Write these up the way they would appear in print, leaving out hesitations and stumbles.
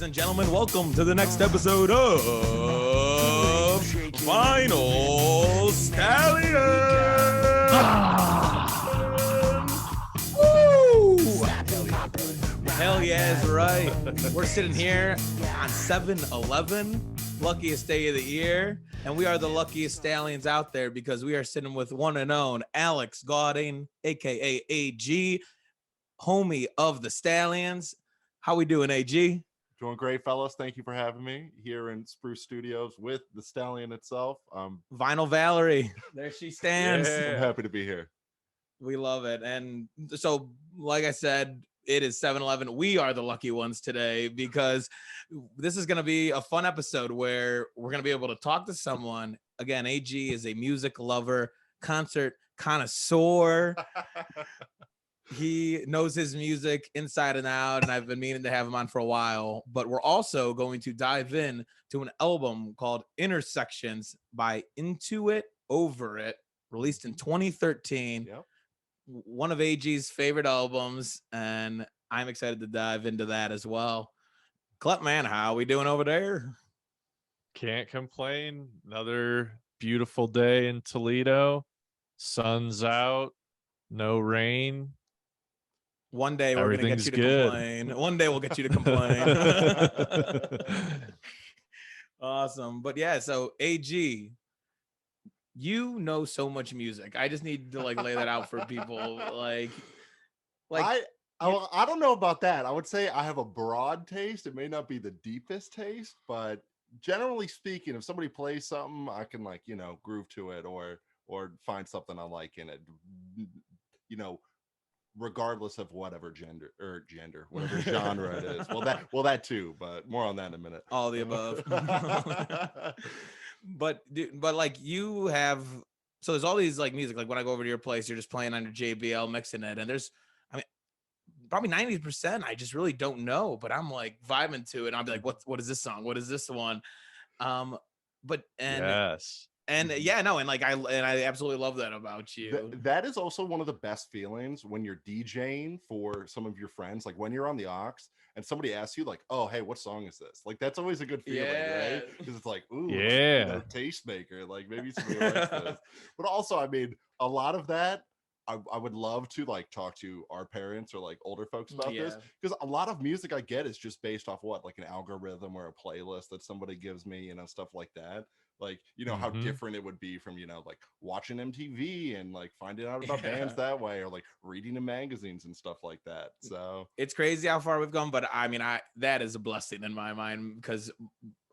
and gentlemen, welcome to the next episode of Vinyl Stallions. Woo! Hell yeah, is right. We're sitting here on 7-Eleven, luckiest day of the year, and we are the luckiest stallions out there because we are sitting with one and own Alex Gauding, aka AG, homie of the Stallions. How we doing, AG? Doing great, fellas. Thank you for having me here in Spruce Studios with the Stallion itself. Vinyl Valerie, there she stands. I'm happy to be here. We love it. And so, like I said, it is 7-Eleven. We are the lucky ones today because this is going to be a fun episode where we're going to be able to talk to someone. Again, AG is a music lover, concert connoisseur. He knows his music inside and out, and I've been meaning to have him on for a while. But we're also going to dive in to an album called Intersections by Into It, Over It, released in 2013. Yep. One of AG's favorite albums, and I'm excited to dive into that as well. Clep, man, how we doing over there? Can't complain. Another beautiful day in Toledo. Sun's out, no rain. One day we're going to get you to complain. One day we'll get you to complain. Awesome. But yeah, so AG, you know so much music. I just need to lay that out for people. I don't know about that. I would say I have a broad taste. It may not be the deepest taste, but generally speaking, if somebody plays something, I can groove to it or find something I like in it. Regardless of whatever whatever genre it is. Well, that too, but more on that in a minute. All the above. But you have, so there's all these music. Like when I go over to your place, you're just playing on your JBL, mixing it, and there's, probably 90% I just really don't know, but I'm vibing to it. And I'll be like, what is this song? What is this one? Yes. And yeah, no, and I absolutely love that about you. That is also one of the best feelings when you're DJing for some of your friends, when you're on the aux and somebody asks you oh, hey, what song is this? That's always a good feeling, right? Because it's ooh, yeah, tastemaker, maybe somebody likes this. But also, a lot of that I would love to talk to our parents or older folks about this, because a lot of music I get is just based off an algorithm or a playlist that somebody gives me, stuff like that. How different it would be from watching MTV and finding out about bands that way, or reading in magazines and stuff like that. So it's crazy how far we've gone, but that is a blessing in my mind because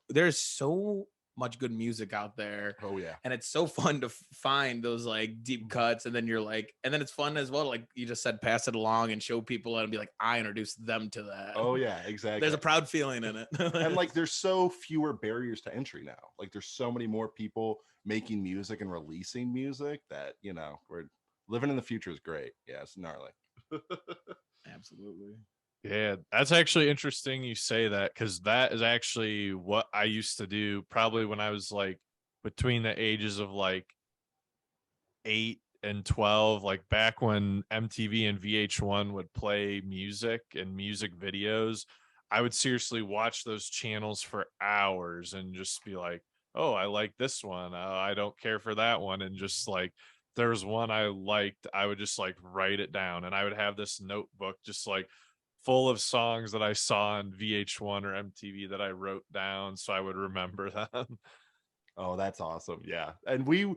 there's so much good music out there. Oh yeah. And it's so fun to find those deep cuts, and then you're and then it's fun as well, you just said, pass it along and show people and be I introduced them to that. Oh yeah, exactly. There's a proud feeling in it. And there's so fewer barriers to entry now. There's so many more people making music and releasing music that we're living in the future is great. Yeah, it's gnarly. Absolutely. Yeah, that's actually interesting you say that, because that is actually what I used to do probably when I was between the ages of 8 and 12, back when MTV and VH1 would play music and music videos. I would seriously watch those channels for hours and just be oh, I like this one. I don't care for that one. And just there's one I liked, I would just write it down, and I would have this notebook just full of songs that I saw on VH1 or MTV that I wrote down so I would remember them. Oh, that's awesome. Yeah. And we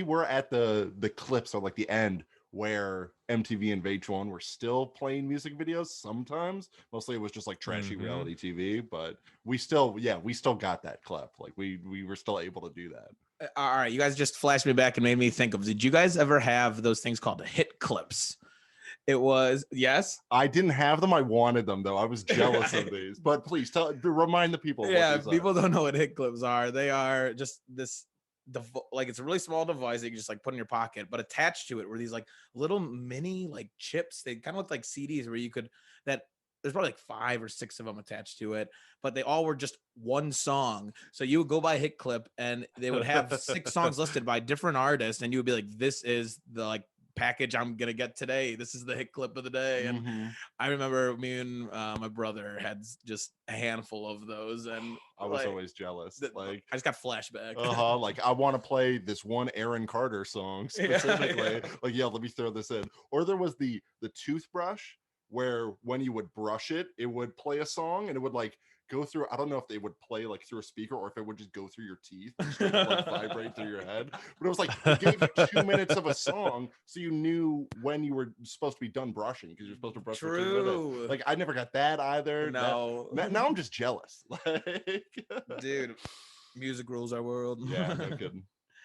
were at the clips or the end where MTV and VH1 were still playing music videos sometimes. Mostly it was just trashy reality TV, but we still got that clip. We were still able to do that. All right, you guys just flashed me back and made me think of, did you guys ever have those things called hit clips? It was, yes. I didn't have them. I wanted them though. I was jealous of these. But please remind the people. Yeah, people don't know what hit clips are. They are just this, it's a really small device that you just put in your pocket, but attached to it were these little mini chips. They kind of looked like CDs where you could there's probably 5 or 6 of them attached to it, but they all were just one song. So you would go by hit clip and they would have 6 songs listed by different artists, and you would be this is the package I'm gonna get today. This is the hit clip of the day. And I remember me and my brother had just a handful of those, and I was always jealous. Like I just got flashback. Like I want to play this one Aaron Carter song specifically. Yeah. Like, yeah, let me throw this in. Or there was the toothbrush where when you would brush it, it would play a song and it would like go through. I don't know if they would play like through a speaker or if it would just go through your teeth and just like vibrate through your head. But it was like it gave you 2 minutes of a song, so you knew when you were supposed to be done brushing because you're supposed to brush for 2 minutes. Like I never got that either. No. Now I'm just jealous. Like, dude, music rules our world. Yeah, no kidding.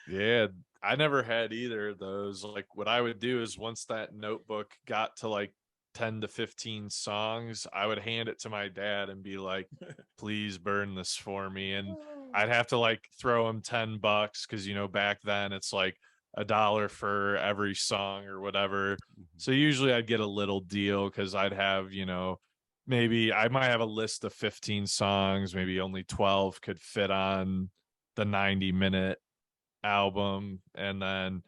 Yeah, I never had either of those. Like what I would do is once that notebook got to like 10 to 15 songs, I would hand it to my dad and be like, please burn this for me. And I'd have to like throw him $10 because, you know, back then it's like $1 for every song or whatever. So usually I'd get a little deal because I'd have, you know, maybe I might have a list of 15 songs, maybe only 12 could fit on the 90-minute album. And then,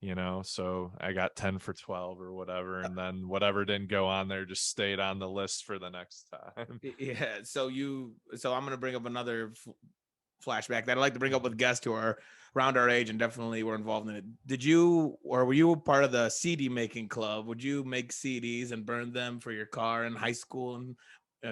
you know, so I got 10 for 12 or whatever, and then whatever didn't go on there just stayed on the list for the next time. Yeah, so I'm going to bring up another flashback that I like to bring up with guests who are around our age and definitely were involved in it. Were you part of the CD making club? Would you make CDs and burn them for your car in high school and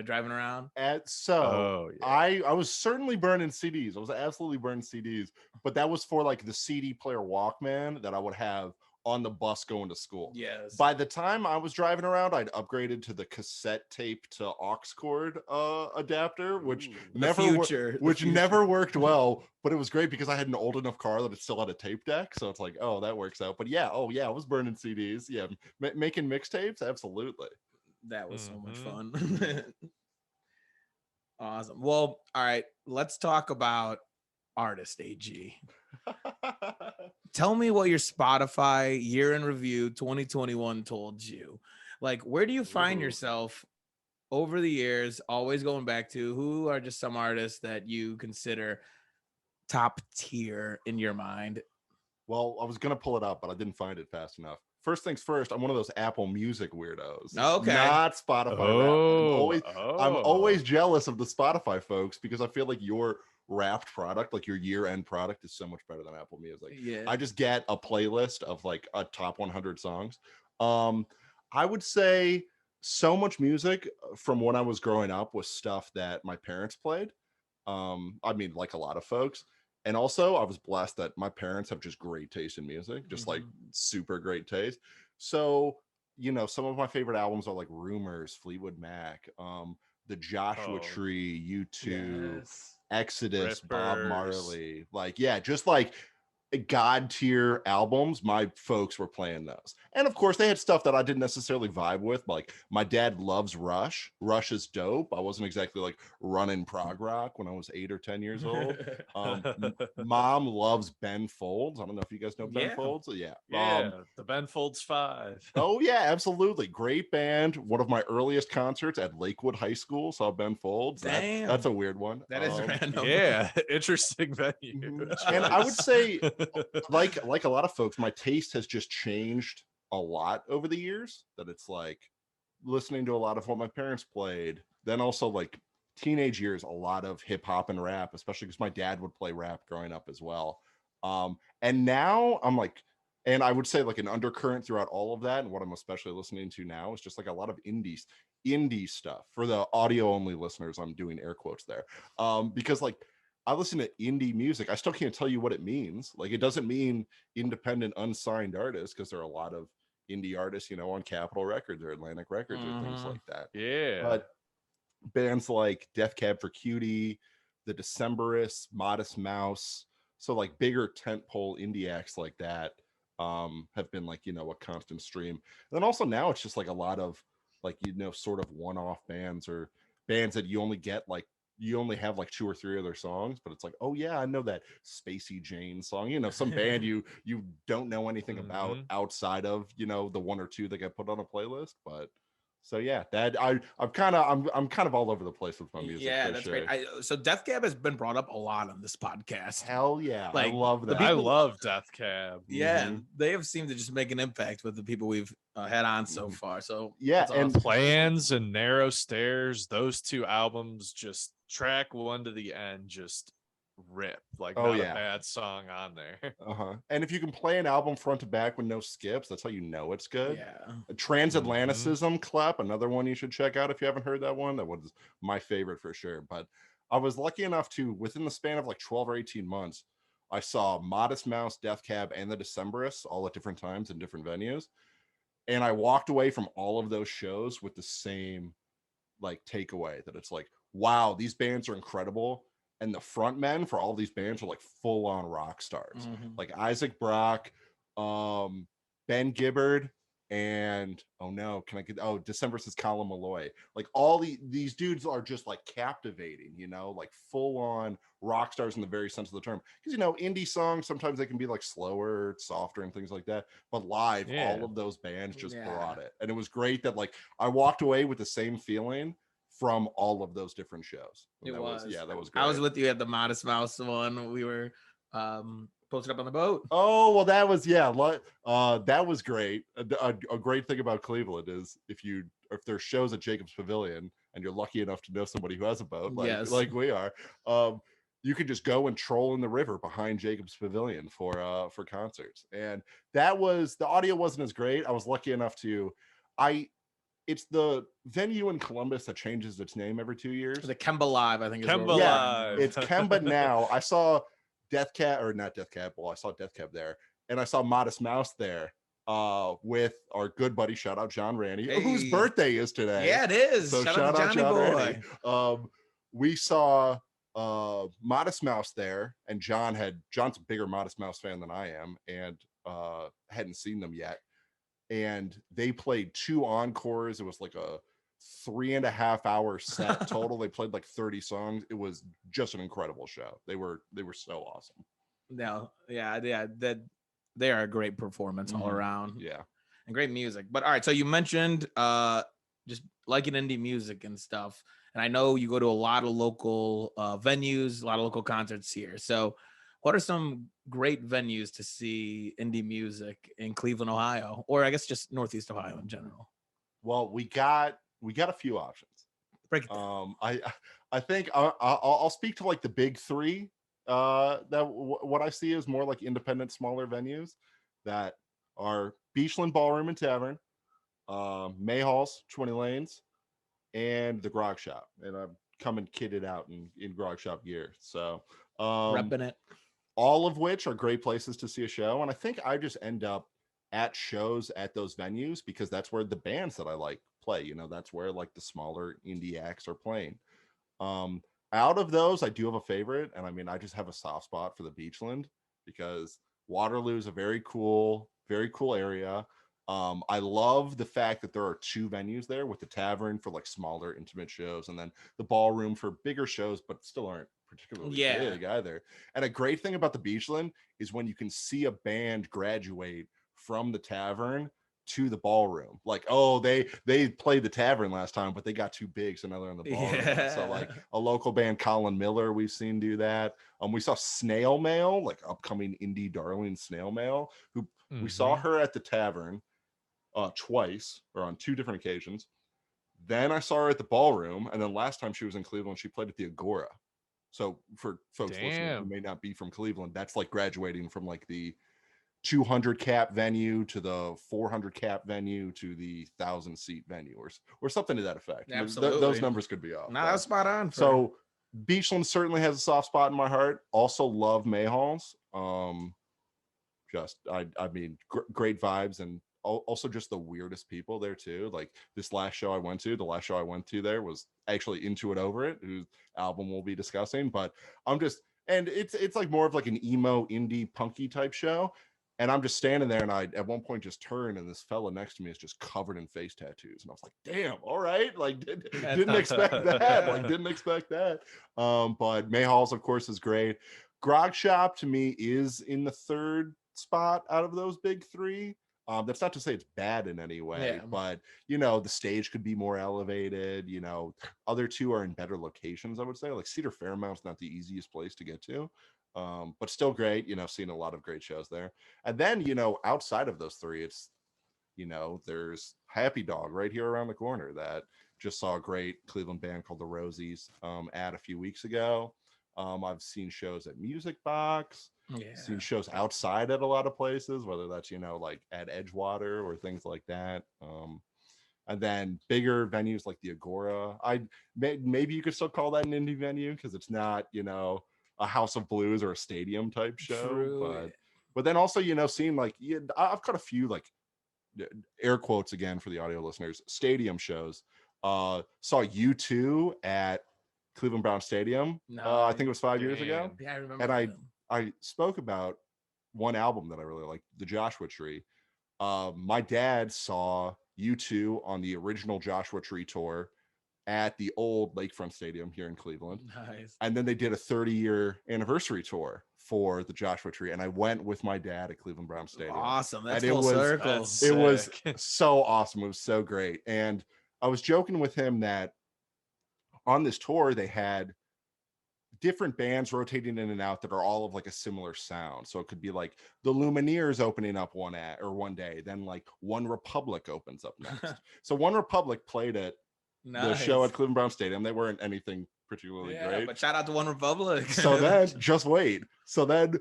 driving around? I was certainly burning CDs. I was absolutely burning CDs, but that was for like the CD player Walkman that I would have on the bus going to school. Yes. By the time I was driving around, I'd upgraded to the cassette tape to aux cord adapter, which never worked well, but it was great because I had an old enough car that it still had a tape deck. So it's like, oh, that works out. But yeah, I was burning CDs. Yeah, making mixtapes, absolutely. That was so much fun. Awesome. Well, all right, let's talk about artist AG. Tell me what your Spotify year in review 2021 told you. Like, where do you find yourself over the years, always going back to? Who are just some artists that you consider top tier in your mind? Well, I was going to pull it up, but I didn't find it fast enough. First things first, I'm one of those Apple Music weirdos. Okay. Not Spotify rap. I'm always jealous of the Spotify folks because I feel like your wrapped product, like your year-end product, is so much better than Apple Music. Yeah. I just get a playlist of like a top 100 songs. I would say so much music from when I was growing up was stuff that my parents played. I mean, like a lot of folks. And also, I was blessed that my parents have just great taste in music, just like super great taste. So, you know, some of my favorite albums are like Rumors, Fleetwood Mac, The Joshua Tree, U2, Exodus, Rippers. Bob Marley. Like, yeah, just like god tier albums. My folks were playing those, and of course they had stuff that I didn't necessarily vibe with. Like my dad loves Rush. Rush is dope. I wasn't exactly like running prog rock when I was 8 or 10 years old. Mom loves Ben Folds. I don't know if you guys know Ben Folds. Yeah, the Ben Folds 5. Oh yeah, absolutely, great band. One of my earliest concerts at Lakewood High School saw Ben Folds. That's a weird one. That is random. Yeah, interesting venue. And I would say, like a lot of folks, my taste has just changed a lot over the years. That it's like listening to a lot of what my parents played. Then also like teenage years, a lot of hip hop and rap, especially because my dad would play rap growing up as well. And now I'm like, and I would say like an undercurrent throughout all of that, and what I'm especially listening to now is just like a lot of indie stuff. For the audio only listeners, I'm doing air quotes there, because like I listen to indie music. I still can't tell you what it means. Like it doesn't mean independent unsigned artists, because there are a lot of indie artists, you know, on Capitol Records or Atlantic Records or things like that. Yeah. But bands like Death Cab for Cutie, The Decemberists, Modest Mouse, so like bigger tentpole indie acts like that have been like, you know, a constant stream. And then also now it's just like a lot of like, you know, sort of one-off bands or bands that you only have like 2 or 3 of their songs, but it's like, oh yeah, I know that Spacey Jane song, you know, some band you don't know anything about outside of, you know, the 1 or 2 that get put on a playlist. But So yeah, I'm kind of all over the place with my music. Yeah, that's great. So Death Cab has been brought up a lot on this podcast. Hell yeah, Like, I love that. I love Death Cab. Yeah, they have seemed to just make an impact with the people we've had on so far. So yeah, that's and awesome. Plans and Narrow Stairs, those two albums, just track one to the end, just rip. Like, not a bad song on there. And if you can play an album front to back with no skips, that's how you know it's good. Yeah. Transatlanticism, Clap, another one you should check out if you haven't heard that one. That was my favorite for sure. But I was lucky enough to, within the span of like 12 or 18 months, I saw Modest Mouse, Death Cab, and the Decemberists all at different times in different venues. And I walked away from all of those shows with the same like takeaway, that it's like, wow, these bands are incredible. And the front men for all these bands are like full on rock stars, like Isaac Brock, Ben Gibbard, and Decemberists' Colin Malloy. Like all these dudes are just like captivating, like full on rock stars in the very sense of the term. Because indie songs sometimes they can be like slower, softer, and things like that. But live, all of those bands just brought it, and it was great that like I walked away with the same feeling from all of those different shows. That was great. I was with you at the Modest Mouse one. We were posted up on the boat. Oh, well, that was that was great. A great thing about Cleveland is if there's shows at Jacobs Pavilion and you're lucky enough to know somebody who has a boat, like we are, you could just go and troll in the river behind Jacobs Pavilion for concerts. And the audio wasn't as great. I was lucky enough to it's the venue in Columbus that changes its name every 2 years. The Kemba Live, I think. Kemba Live. It's Kemba now. I saw Death Cab, or not Death Cab. Well, I saw Death Cab there, and I saw Modest Mouse there with our good buddy, shout out John Randy, whose birthday is today. Yeah, it is. So shout out Johnny Boy. Randy. We saw Modest Mouse there, and John's a bigger Modest Mouse fan than I am, and hadn't seen them yet. And they played 2 encores. It was like a 3.5 hour set total. They played like 30 songs. It was just an incredible show. They were so awesome. No, yeah, that they are a great performance all around. Yeah, and great music. But all right, so you mentioned just liking indie music and stuff, and I know you go to a lot of local venues, a lot of local concerts here. So what are some great venues to see indie music in Cleveland, Ohio, or I guess just Northeast Ohio in general? Well, we got a few options. Break it down. I think I'll speak to like the big 3. What I see is more like independent, smaller venues that are Beachland Ballroom and Tavern, Mahall's 20 Lanes, and the Grog Shop. And I'm coming kitted out in Grog Shop gear. So repping it. All of which are great places to see a show. And I think I just end up at shows at those venues because that's where the bands that I like play. That's where like the smaller indie acts are playing. Out of those, I do have a favorite. And I mean, I just have a soft spot for the Beachland because Waterloo is a very cool area. I love the fact that there are 2 venues there, with the Tavern for like smaller, intimate shows, and then the Ballroom for bigger shows, but still aren't particularly big either. And a great thing about the Beachland is when you can see a band graduate from the Tavern to the Ballroom. Like, oh, they played the Tavern last time, but they got too big, so now they're in the Ballroom. Yeah. So like a local band, Colin Miller, we've seen do that. We saw Snail Mail, like upcoming indie darling Snail Mail, who we saw her at the Tavern twice, or on 2 different occasions. Then I saw her at the Ballroom, and then last time she was in Cleveland, she played at the Agora. So for folks listening who may not be from Cleveland, that's like graduating from like the 200 cap venue to the 400 cap venue to the 1,000 seat venue, or something to that effect. Absolutely. Those numbers could be off. No, that's spot on. So Beachland certainly has a soft spot in my heart. Also love Mahall's. I mean, great vibes, and also just the weirdest people there too. Like this last show I went to, there was actually Into It Over It, whose album we'll be discussing. But and it's like more of like an emo indie punky type show. And I'm just standing there, and I at one point just turned, and this fella next to me is just covered in face tattoos, and I was like, "Damn, all right!" Like, didn't expect that. Like, didn't expect that. But Mahall's, of course, is great. Grog Shop to me is in the 3rd spot out of those big 3. That's not to say it's bad in any way, but the stage could be more elevated. Other two are in better locations, I would say. Like Cedar Fairmount's not the easiest place to get to, but still great. Seen a lot of great shows there. And then outside of those three, it's there's Happy Dog right here around the corner that just saw a great Cleveland band called the Rosies at a few weeks ago. I've seen shows at Music Box. Seen shows outside at a lot of places, whether that's like at Edgewater or things like that. And then bigger venues like the Agora. Maybe you could still call that an indie venue because it's not a House of Blues or a stadium type show. True. But then also seeing like I've got a few like air quotes again for the audio listeners, stadium shows. Saw U2 at Cleveland Brown Stadium. I think it was 5 years ago. Yeah, I remember. And I spoke about one album that I really like, The Joshua Tree. My dad saw U2 on the original Joshua Tree tour at the old Lakefront Stadium here in Cleveland. Nice. And then they did a 30-year anniversary tour for the Joshua Tree, and I went with my dad at Cleveland Brown Stadium. Awesome. That's full circle. It was so awesome. It was so great. And I was joking with him that on this tour, they had different bands rotating in and out that are all of like a similar sound. So it could be like the Lumineers opening up one day, then like One Republic opens up next. So One Republic played at the show at Cleveland Brown Stadium. They weren't anything particularly great, but shout out to One Republic. So then just wait. So then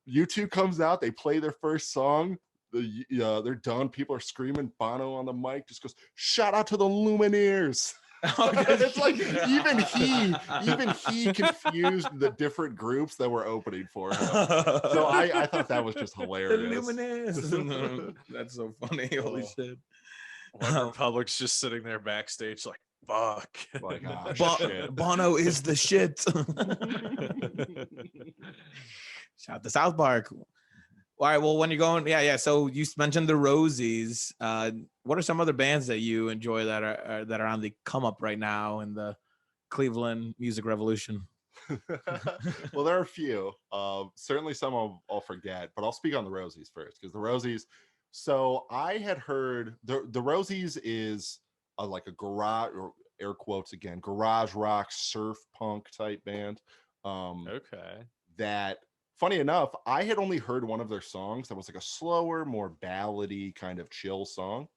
U2 comes out, they play their first song. They're done. People are screaming. Bono on the mic just goes, "Shout out to the Lumineers." It's like even he confused the different groups that were opening for him. So I thought that was just hilarious. That's so funny. Holy shit. One Republic's just sitting there backstage like, fuck. Like, shit. Bono is the shit. Shout out to South Park. All right, well, when you're going, so you mentioned the Rosies. What are some other bands that you enjoy that are on the come up right now in the Cleveland music revolution? Well, there are a few. Certainly some I'll forget, but I'll speak on the Rosies first, because the Rosies. So I had heard the Rosies is like a garage, or air quotes again, garage rock, surf punk type band. That, funny enough, I had only heard one of their songs that was like a slower, more ballady kind of chill song.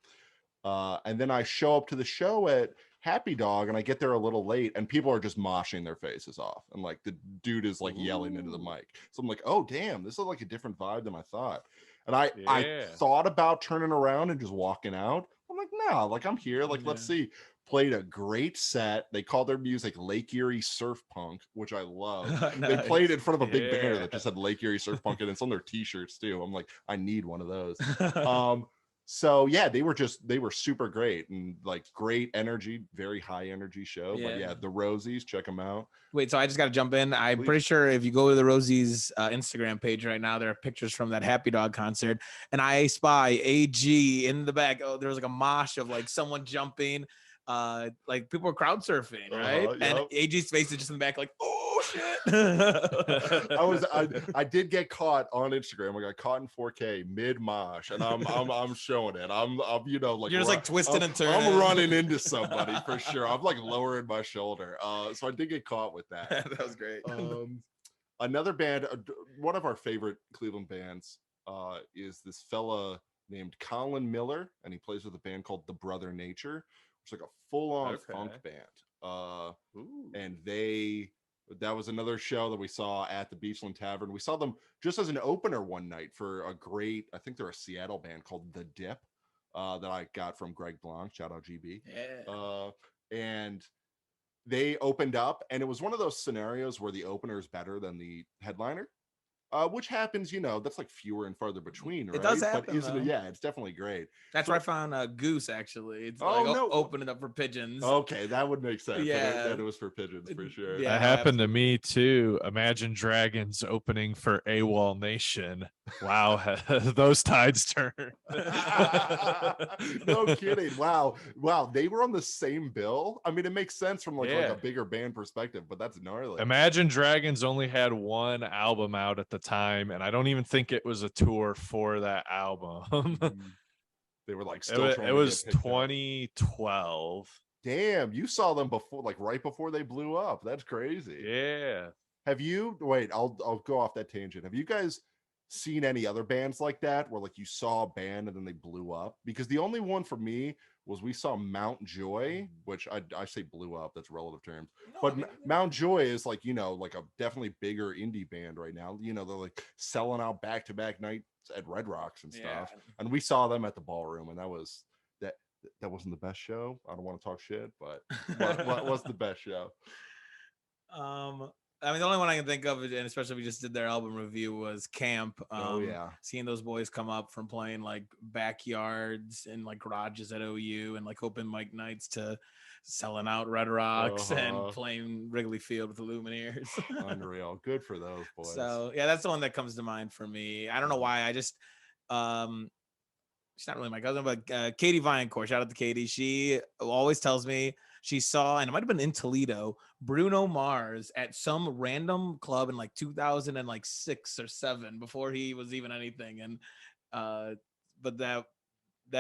And then I show up to the show at Happy Dog, and I get there a little late, and people are just moshing their faces off, and like the dude is like yelling into the mic. So I'm like, oh damn, this is like a different vibe than I thought. And I thought about turning around and just walking out. I'm like, nah, like I'm here, like let's see. Played a great set. They called their music Lake Erie Surf Punk, which I love. Nice. They played in front of a big banner that just said Lake Erie Surf Punk, and it's on their t-shirts too. I'm like, I need one of those. So yeah, they were super great, and like great energy, very high energy show. But yeah, the Rosies, check them out. Wait, so I just got to jump in. I'm pretty sure if you go to the Rosies Instagram page right now, there are pictures from that Happy Dog concert, and I spy AG in the back. Oh, there was like a mosh of like someone jumping. Like people were crowd surfing, right? And AG's face is just in the back, like, oh shit. I did get caught on Instagram. I got caught in 4K mid mosh, and I'm showing it. I'm like, you're just like twisting and turning. I'm running into somebody for sure. I'm like lowering my shoulder. So I did get caught with that. That was great. Another band, one of our favorite Cleveland bands, is this fella named Colin Miller, and he plays with a band called The Brother Nature. It's like a full-on funk band. And that was another show that we saw at the Beachland Tavern. We saw them just as an opener one night for a great, I think they're a Seattle band called The Dip, that I got from Greg Blanc. Shout out GB. And they opened up, and it was one of those scenarios where the opener is better than the headliner. Which happens, that's like fewer and farther between, right? It does happen, but isn't it? Yeah, it's definitely great. That's where I found Goose, actually. It's open it up for pigeons. Okay, that would make sense. Yeah, that it was for pigeons for sure. Yeah, that happened to me too. Imagine Dragons opening for AWOL Nation. Wow, those tides turn. No kidding. Wow. They were on the same bill. I mean, it makes sense from like a bigger band perspective, but that's gnarly. Imagine Dragons only had one album out at the time, and I don't even think it was a tour for that album. They were like still trying It to was get picked up. 2012. Damn, you saw them before, like right before they blew up. That's crazy. Yeah. Have you wait, I'll go off that tangent. Have you guys seen any other bands like that where like you saw a band and then they blew up? Because the only one for me was we saw Mount Joy, which I say blew up, that's relative terms. No, But I mean, Mount Joy is like, you know, like a definitely bigger indie band right now. You know, they're like selling out back-to-back nights at Red Rocks and stuff. And we saw them at the ballroom, and that wasn't the best show. I don't want to talk shit, but what was the best show? I mean, the only one I can think of, and especially we just did their album review, was Camp. Oh yeah, seeing those boys come up from playing like backyards and like garages at OU and like open mic nights to selling out Red Rocks and playing Wrigley Field with the Lumineers. Unreal, good for those boys. So yeah, that's the one that comes to mind for me. I don't know why. I just she's not really my cousin, but Katie Vinecourt, shout out to Katie. She always tells me she saw, and it might have been in Toledo, Bruno Mars at some random club in like 2006 or 7 before he was even anything. And but that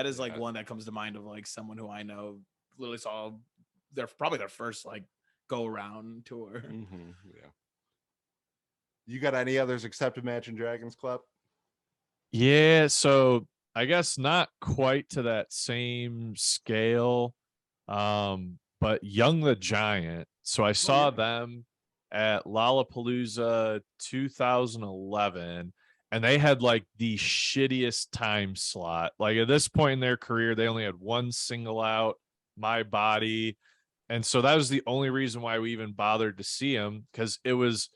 is like one that comes to mind of like someone who I know literally saw probably their first like go around tour. Mm-hmm. Yeah. You got any others except Imagine Dragons Club? Yeah, so I guess not quite to that same scale. But Young the Giant. So I saw them at Lollapalooza 2011, and they had like the shittiest time slot. Like at this point in their career, they only had one single out, My Body. And so that was the only reason why we even bothered to see them, because it was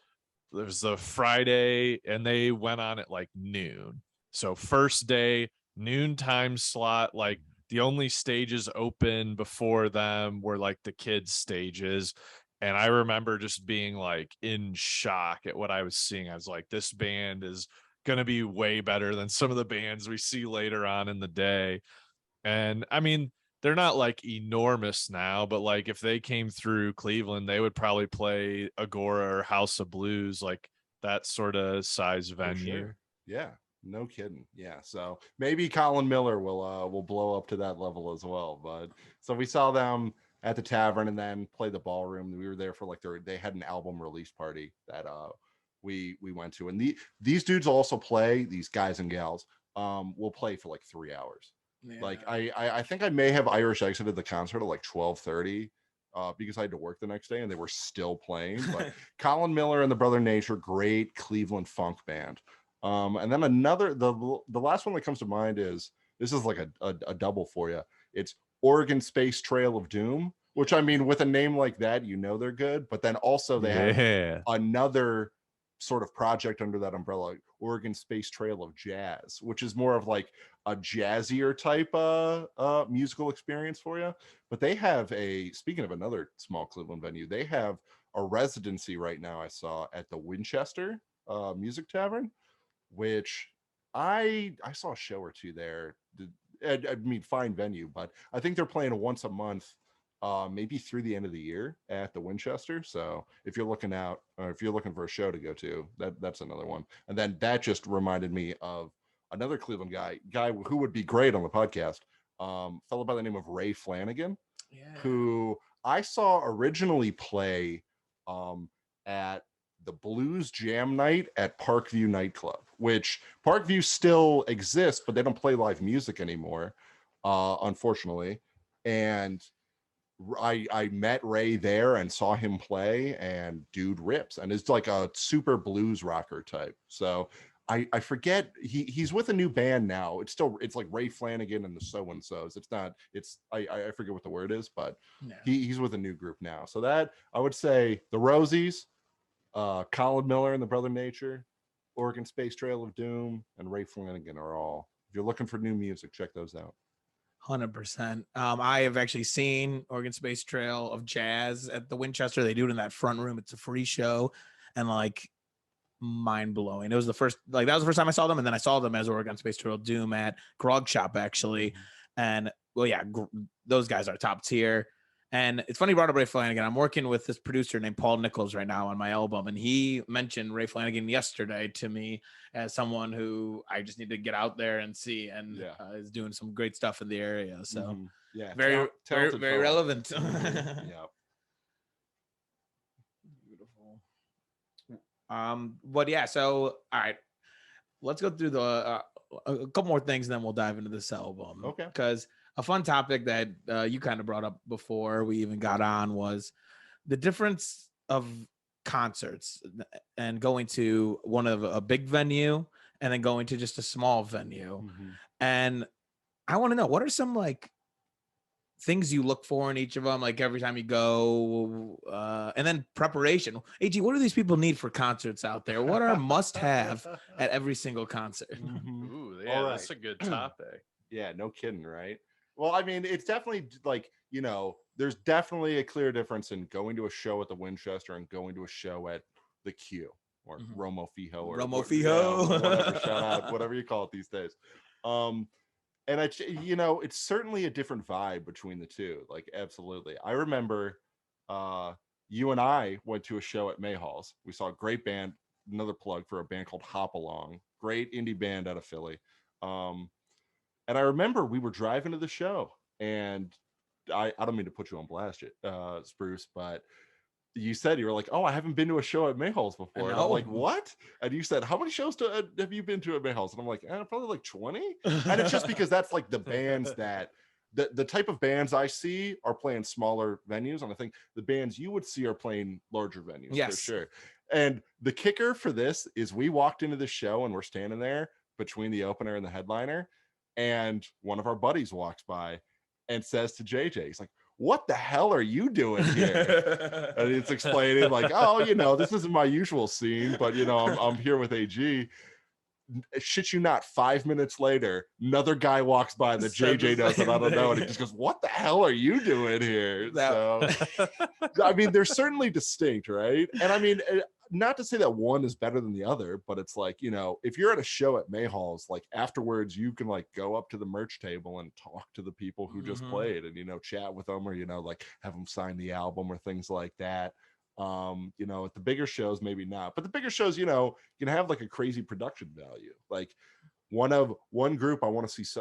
the Friday and they went on at like noon. So first day, noon time slot, like the only stages open before them were like the kids stages. And I remember just being like in shock at what I was seeing. I was like, this band is going to be way better than some of the bands we see later on in the day. And I mean, they're not like enormous now, but like if they came through Cleveland, they would probably play Agora or House of Blues, like that sort of size venue. Sure. Yeah. No kidding. Yeah. So maybe Colin Miller will blow up to that level as well. But so we saw them at the tavern and then play the ballroom. We were there for like they had an album release party that we went to. And these dudes also play, these guys and gals will play for like 3 hours. Yeah. Like I think I may have Irish exited the concert at like 12:30 because I had to work the next day and they were still playing. But Colin Miller and the Brother Nature, great Cleveland funk band. And then the last one that comes to mind is, this is like a double for you. It's Oregon Space Trail of Doom, which I mean, with a name like that, you know they're good. But then also they have another sort of project under that umbrella, Oregon Space Trail of Jazz, which is more of like a jazzier type musical experience for you. But they have speaking of another small Cleveland venue, they have a residency right now I saw at the Winchester Music Tavern, which I saw a show or two there. I mean, fine venue, but I think they're playing once a month, maybe through the end of the year at the Winchester. So if you're looking for a show to go to, that's another one. And then that just reminded me of another Cleveland guy who would be great on the podcast, fellow by the name of Ray Flanagan, who I saw originally play at the Blues Jam Night at Parkview Nightclub, which Parkview still exists, but they don't play live music anymore, unfortunately. And I met Ray there and saw him play, and dude rips, and it's like a super blues rocker type. So I forget, he's with a new band now. It's like Ray Flanagan and the So-and-Sos. I forget what the word is, but he's with a new group now. So that, I would say, the Rosies, Colin Miller and the Brother Nature, Oregon Space Trail of Doom, and Ray Flanagan are all, if you're looking for new music, check those out. 100%. I have actually seen Oregon Space Trail of Jazz at the Winchester. They do it in that front room. It's a free show, and like mind blowing. It was that was the first time I saw them, and then I saw them as Oregon Space Trail of Doom at Grog Shop actually. And well, yeah, those guys are top tier. And it's funny you brought up Ray Flanagan. I'm working with this producer named Paul Nichols right now on my album, and he mentioned Ray Flanagan yesterday to me as someone who I just need to get out there and see, and is doing some great stuff in the area. So very relevant. Yeah. Beautiful. But yeah, so all right, let's go through the a couple more things, and then we'll dive into this album. Okay. Because a fun topic that you kind of brought up before we even got on was the difference of concerts and going to one of a big venue and then going to just a small venue. And I want to know, what are some like things you look for in each of them, like every time you go, and then preparation. AG, what do these people need for concerts out there? What are must-have at every single concert? Ooh, yeah, right. That's a good topic. Yeah, no kidding, right? Well, I mean, it's definitely like, you know, there's definitely a clear difference in going to a show at the Winchester and going to a show at the Q or Romo Fijo or whatever, shout out, whatever you call it these days. And I, you know, it's certainly a different vibe between the two. Like, absolutely. I remember you and I went to a show at Mahall's. We saw a great band, another plug for a band called Hop Along, great indie band out of Philly. And I remember we were driving to the show, and I don't mean to put you on blast, Spruce, but you said, you were like, oh, I haven't been to a show at Mahall's before. And I'm like, what? And you said, how many shows have you been to at Mahall's? And I'm like, probably like 20. And it's just because that's like the bands that the type of bands I see are playing smaller venues. And I think the bands you would see are playing larger venues for sure. And the kicker for this is we walked into the show and we're standing there between the opener and the headliner. And one of our buddies walks by and says to JJ, he's like, what the hell are you doing here? And it's explaining like, oh, you know, this isn't my usual scene, but you know, I'm here with AG. Shit you not, 5 minutes later, another guy walks by that JJ knows that I don't know, and he just goes, what the hell are you doing here? So I mean, they're certainly distinct, right? And I mean, not to say that one is better than the other, but it's like, you know, if you're at a show at Mahall's, like afterwards you can like go up to the merch table and talk to the people who just played and, you know, chat with them, or, you know, like have them sign the album or things like that. You know, at the bigger shows, maybe not, but the bigger shows, you know, you can have like a crazy production value. Like one group I want to see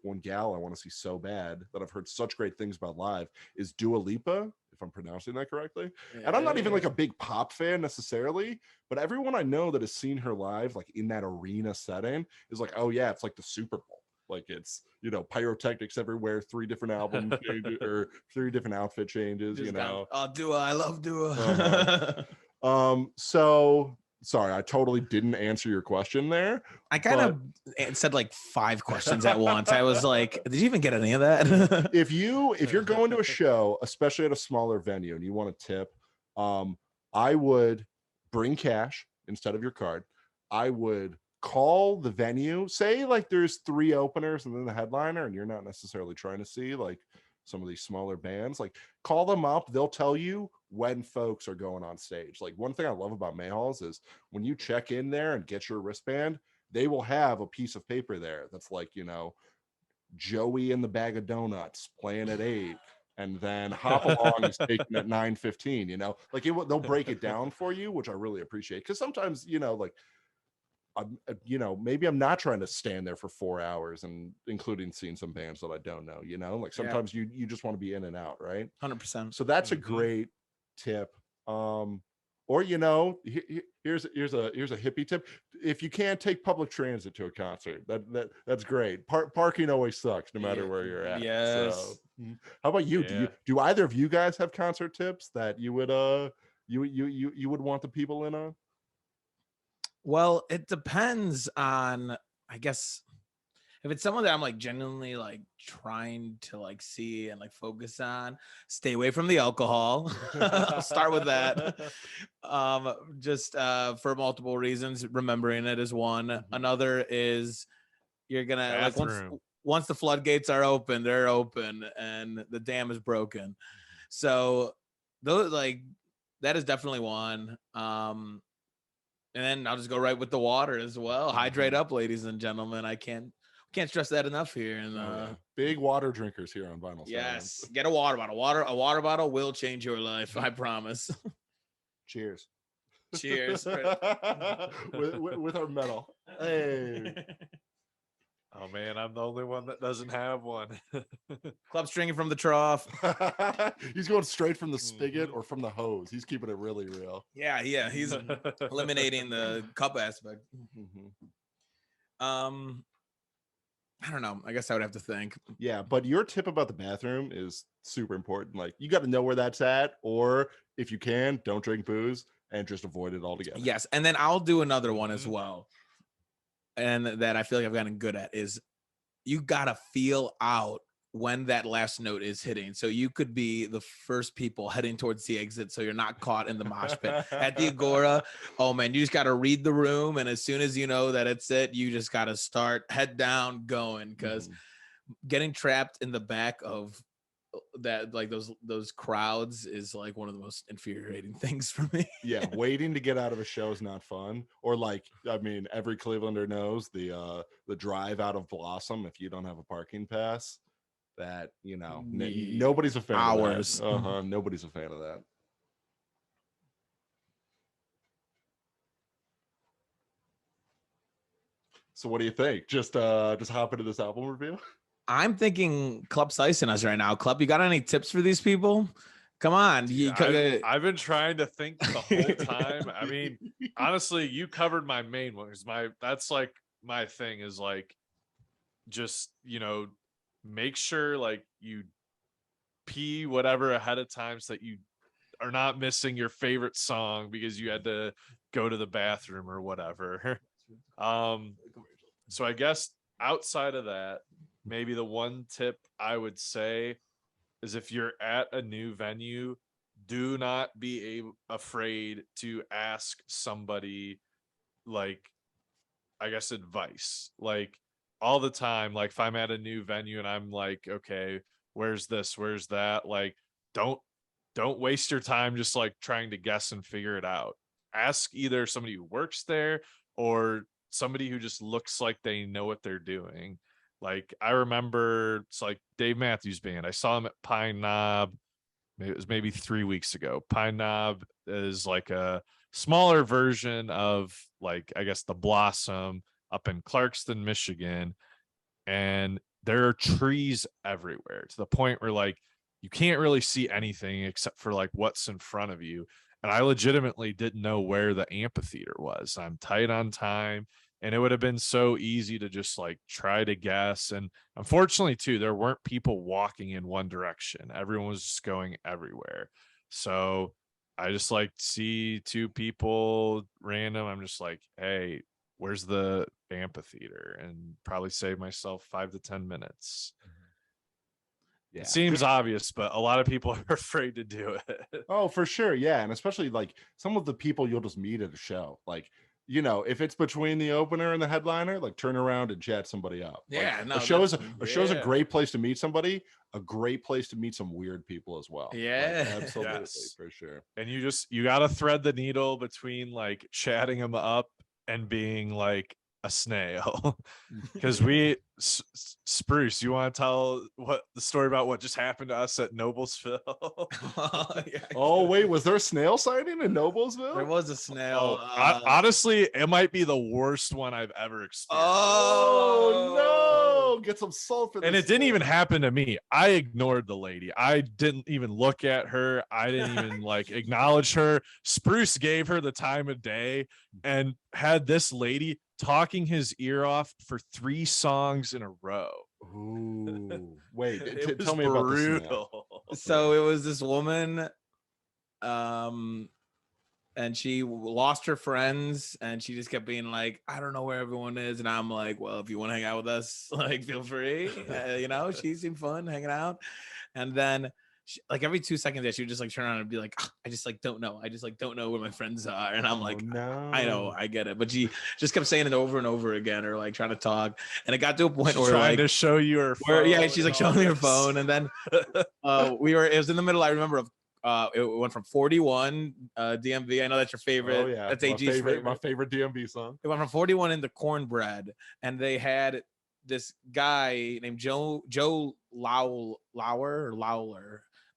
one gal I want to see so bad that I've heard such great things about live is Dua Lipa, if I'm pronouncing that correctly. And I'm not even like a big pop fan necessarily, but everyone I know that has seen her live, like in that arena setting, is like, oh yeah, it's like the Super Bowl. Like it's, you know, pyrotechnics everywhere, 3 different album changes or 3 different outfit changes, just, you know. Dua, I love Dua. So sorry, I totally didn't answer your question there. I kind of said like 5 questions at once. I was like, did you even get any of that? If you're going to a show, especially at a smaller venue, and you want to tip, I would bring cash instead of your card. I would call the venue, say like there's 3 openers and then the headliner, and you're not necessarily trying to see like some of these smaller bands, like call them up. They'll tell you when folks are going on stage. Like one thing I love about Mahall's is when you check in there and get your wristband, they will have a piece of paper there that's like, you know, Joey and the Bag of Donuts playing at 8, and then Hop Along is taken at 9:15, you know, like they'll break it down for you, which I really appreciate. Because sometimes, you know, like you know, maybe I'm not trying to stand there for 4 hours, and including seeing some bands that I don't know, you know, like sometimes you just want to be in and out, right? 100%. So that's a great tip. Or, you know, here's a hippie tip. If you can't take public transit to a concert, that's great. Parking always sucks no matter where you're at. Yes. So, how about you? Do either of you guys have concert tips that you would you would want the people in on? Well, it depends on, I guess, if it's someone that I'm like genuinely like trying to like see and like focus on, stay away from the alcohol. I'll start with that. Just for multiple reasons. Remembering it is one. Another is you're gonna like once the floodgates are open, they're open and the dam is broken. So those, like, that is definitely one. And then I'll just go right with the water as well. Hydrate up, ladies and gentlemen. We Can't stress that enough here. And big water drinkers here on Vinyl Stallions. Yes, get a water bottle. A water bottle will change your life. I promise. Cheers. Cheers. with our medal. Hey. Oh man, I'm the only one that doesn't have one. Club's drinking from the trough. He's going straight from the spigot or from the hose. He's keeping it really real. Yeah. He's eliminating the cup aspect. I don't know. I guess I would have to think. Yeah, but your tip about the bathroom is super important. Like, you got to know where that's at, or if you can, don't drink booze and just avoid it altogether. Yes, and then I'll do another one as well, and that I feel like I've gotten good at is you gotta feel out when that last note is hitting. So you could be the first people heading towards the exit, so you're not caught in the mosh pit at the Agora. Oh man, you just got to read the room, and as soon as you know that it's it, you just got to start head down going, because getting trapped in the back of that, like those crowds, is like one of the most infuriating things for me. Yeah, waiting to get out of a show is not fun. Or like, I mean, every Clevelander knows the drive out of Blossom if you don't have a parking pass. That, you know, nobody's a fan hours. of that. Nobody's a fan of that. So what do you think? Just hop into this album review? I'm thinking Club slicing us right now. Club, you got any tips for these people? Come on. I've been trying to think the whole time. I mean, honestly, you covered my main one. That's like my thing is like, just, you know, make sure like you pee whatever ahead of time so that you are not missing your favorite song because you had to go to the bathroom or whatever. So I guess outside of that, maybe the one tip I would say is if you're at a new venue, do not be afraid to ask somebody, like, I guess, advice. Like, all the time, like if I'm at a new venue and I'm like, okay, where's this, where's that, like don't waste your time just like trying to guess and figure it out. Ask either somebody who works there or somebody who just looks like they know what they're doing. Like, I remember it's like Dave Matthews Band, I saw him at Pine Knob, it was maybe 3 weeks ago. Pine Knob is like a smaller version of, like, I guess the Blossom up in Clarkston, Michigan, and there are trees everywhere to the point where like you can't really see anything except for like what's in front of you. And I legitimately didn't know where the amphitheater was. I'm tight on time, and it would have been so easy to just like try to guess. And unfortunately too, there weren't people walking in one direction. Everyone was just going everywhere. So I just like see two people random. I'm just like, hey, where's the amphitheater? And probably save myself 5 to 10 minutes. Yeah. It seems obvious, but a lot of people are afraid to do it. Oh, for sure. Yeah. And especially like some of the people you'll just meet at a show. Like, you know, if it's between the opener and the headliner, like turn around and chat somebody up. Yeah, like, no, a show's a great place to meet somebody, a great place to meet some weird people as well. Yeah, like, absolutely. Yes. For sure. And you got to thread the needle between like chatting them up and being like a snail. Because Spruce, you want to tell what the story about what just happened to us at Noblesville? Oh wait, was there a snail sighting in Noblesville? There was a snail. Honestly, it might be the worst one I've ever experienced. Oh no, get some salt for this. And it didn't even happen to me. I ignored the lady. I didn't even look at her. I didn't even like acknowledge her. Spruce gave her the time of day and had this lady talking his ear off for 3 songs in a row. Ooh, wait, tell me about this. So it was this woman, and she lost her friends, and she just kept being like, I don't know where everyone is. And I'm like, well, if you want to hang out with us, like, feel free. You know, she seemed fun hanging out. And then like every 2 seconds, she would just like turn around and be like, I just like don't know. I just like don't know where my friends are. And I'm like, no. I know, I get it. But she just kept saying it over and over again, or like trying to talk. And it got to a point where trying like to show you her phone. Yeah, she's like showing me her phone. And then it was in the middle, I remember, of it went from 41 DMV. I know that's your favorite. Oh yeah, that's AG's favorite. My favorite DMV song. It went from 41 into Cornbread, and they had this guy named Joe Lawler,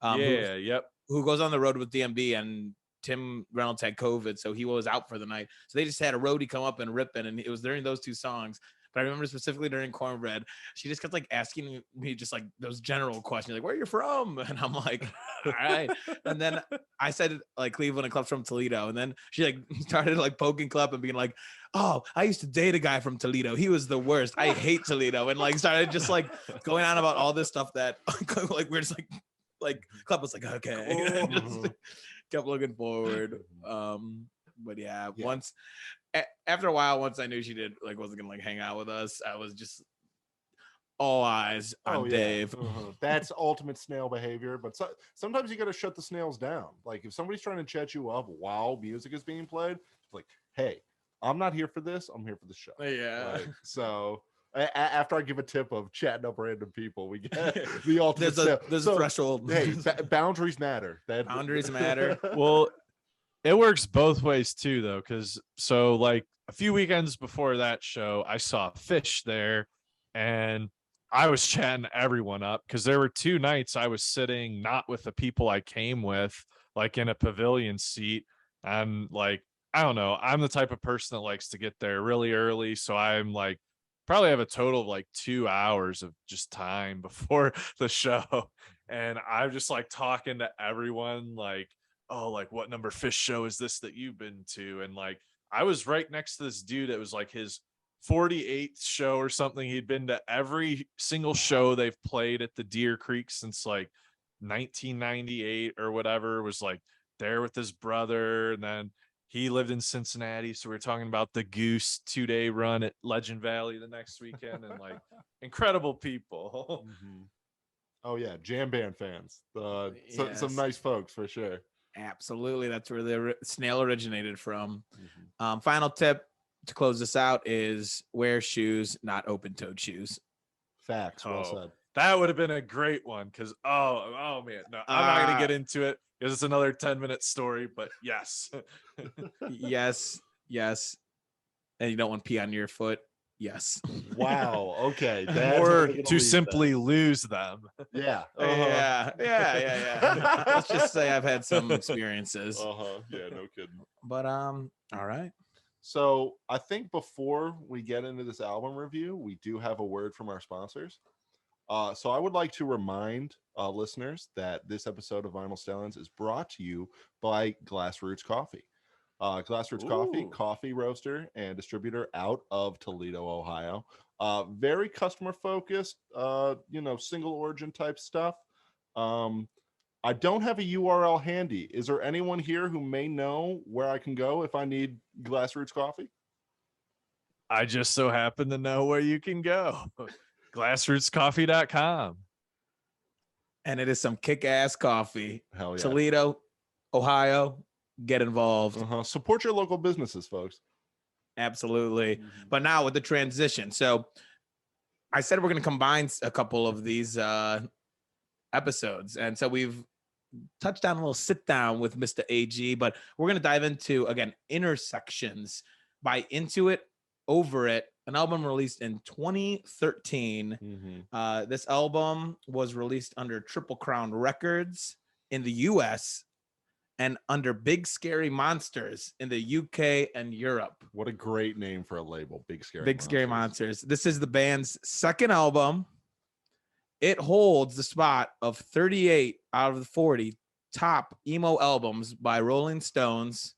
Yeah, yep. who goes on the road with DMB, and Tim Reynolds had COVID, so he was out for the night. So they just had a roadie come up and rip it, and it was during those two songs. But I remember specifically during Cornbread, she just kept like asking me just like those general questions, like, where are you from? And I'm like, all right. And then I said like Cleveland, and Clep's from Toledo. And then she like started like poking Clep and being like, oh, I used to date a guy from Toledo. He was the worst. I hate Toledo. And like started just like going on about all this stuff that like we're just like Clep was like, okay. Just kept looking forward. But yeah. Once after a while, once I knew she wasn't gonna like hang out with us, I was just all eyes on Dave. That's ultimate snail behavior. But sometimes you got to shut the snails down. Like if somebody's trying to chat you up while music is being played, it's like, hey, I'm not here for this. I'm here for the show. Yeah. Like, so after I give a tip of chatting up random people, we get the ultimate. There's a threshold. Hey, boundaries matter. Boundaries matter. Well, it works both ways too, though, because so like a few weekends before that show, I saw Fish there, and I was chatting everyone up because there were 2 nights I was sitting not with the people I came with, like in a pavilion seat. And like, I don't know, I'm the type of person that likes to get there really early. So I'm like, probably have a total of like 2 hours of just time before the show. And I'm just like talking to everyone like, oh, like what number Fish show is this that you've been to? And like, I was right next to this dude. It was like his 48th show or something. He'd been to every single show they've played at the Deer Creek since like 1998 or whatever. Was like there with his brother, and then he lived in Cincinnati, so we were talking about the Goose 2-day run at Legend Valley the next weekend. And like incredible people. Oh yeah, jam band fans. Yes. Some nice folks for sure. Absolutely, that's where the snail originated from. Final tip to close this out is wear shoes, not open-toed shoes. Facts. Well said. That would have been a great one because oh man, no, I'm not gonna get into it because it's another 10-minute story. But yes, yes, and you don't want pee on your foot. Yes. Wow. Okay. Or to simply lose them. Yeah. Yeah. Let's just say I've had some experiences. Yeah. No kidding. But all right. So I think before we get into this album review, we do have a word from our sponsors. So I would like to remind listeners that this episode of Vinyl Stallions is brought to you by Glassroots Coffee. Glassroots coffee roaster and distributor out of Toledo, Ohio. Very customer focused, single origin type stuff. I don't have a URL handy. Is there anyone here who may know where I can go if I need Glassroots coffee? I just so happen to know where you can go. Glassrootscoffee.com. And it is some kick-ass coffee. Hell yeah. Toledo, Ohio. Get involved. Support your local businesses, folks. Absolutely. But now with the transition. So I said we're going to combine a couple of these episodes. And so we've touched on a little sit down with Mr. AG, but we're going to dive into, again, Intersections by Into It, Over It, an album released in 2013. This album was released under Triple Crown Records in the US and under Big Scary Monsters in the UK and Europe. What a great name for a label, Big Scary Monsters. This is the band's second album. It holds the spot of 38 out of the 40 top emo albums by Rolling Stones.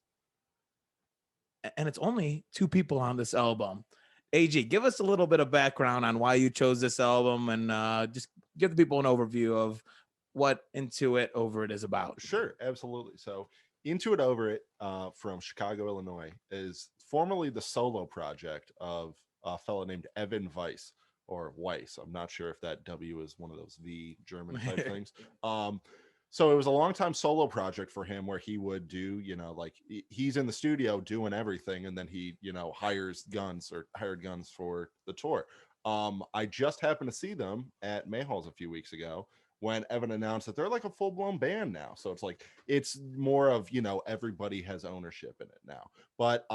And it's only 2 people on this album. AG, give us a little bit of background on why you chose this album, and just give the people an overview of what Into It, Over It is about. Sure, absolutely. So Into It, Over It from Chicago, Illinois is formerly the solo project of a fellow named Evan Weiss, or Weiss. I'm not sure if that W is one of those V German type things. So it was a long time solo project for him where he would do, he's in the studio doing everything, and then he, hired guns for the tour. I just happened to see them at Mahall's a few weeks ago when Evan announced that they're like a full-blown band now. So it's like, it's more of, everybody has ownership in it now. But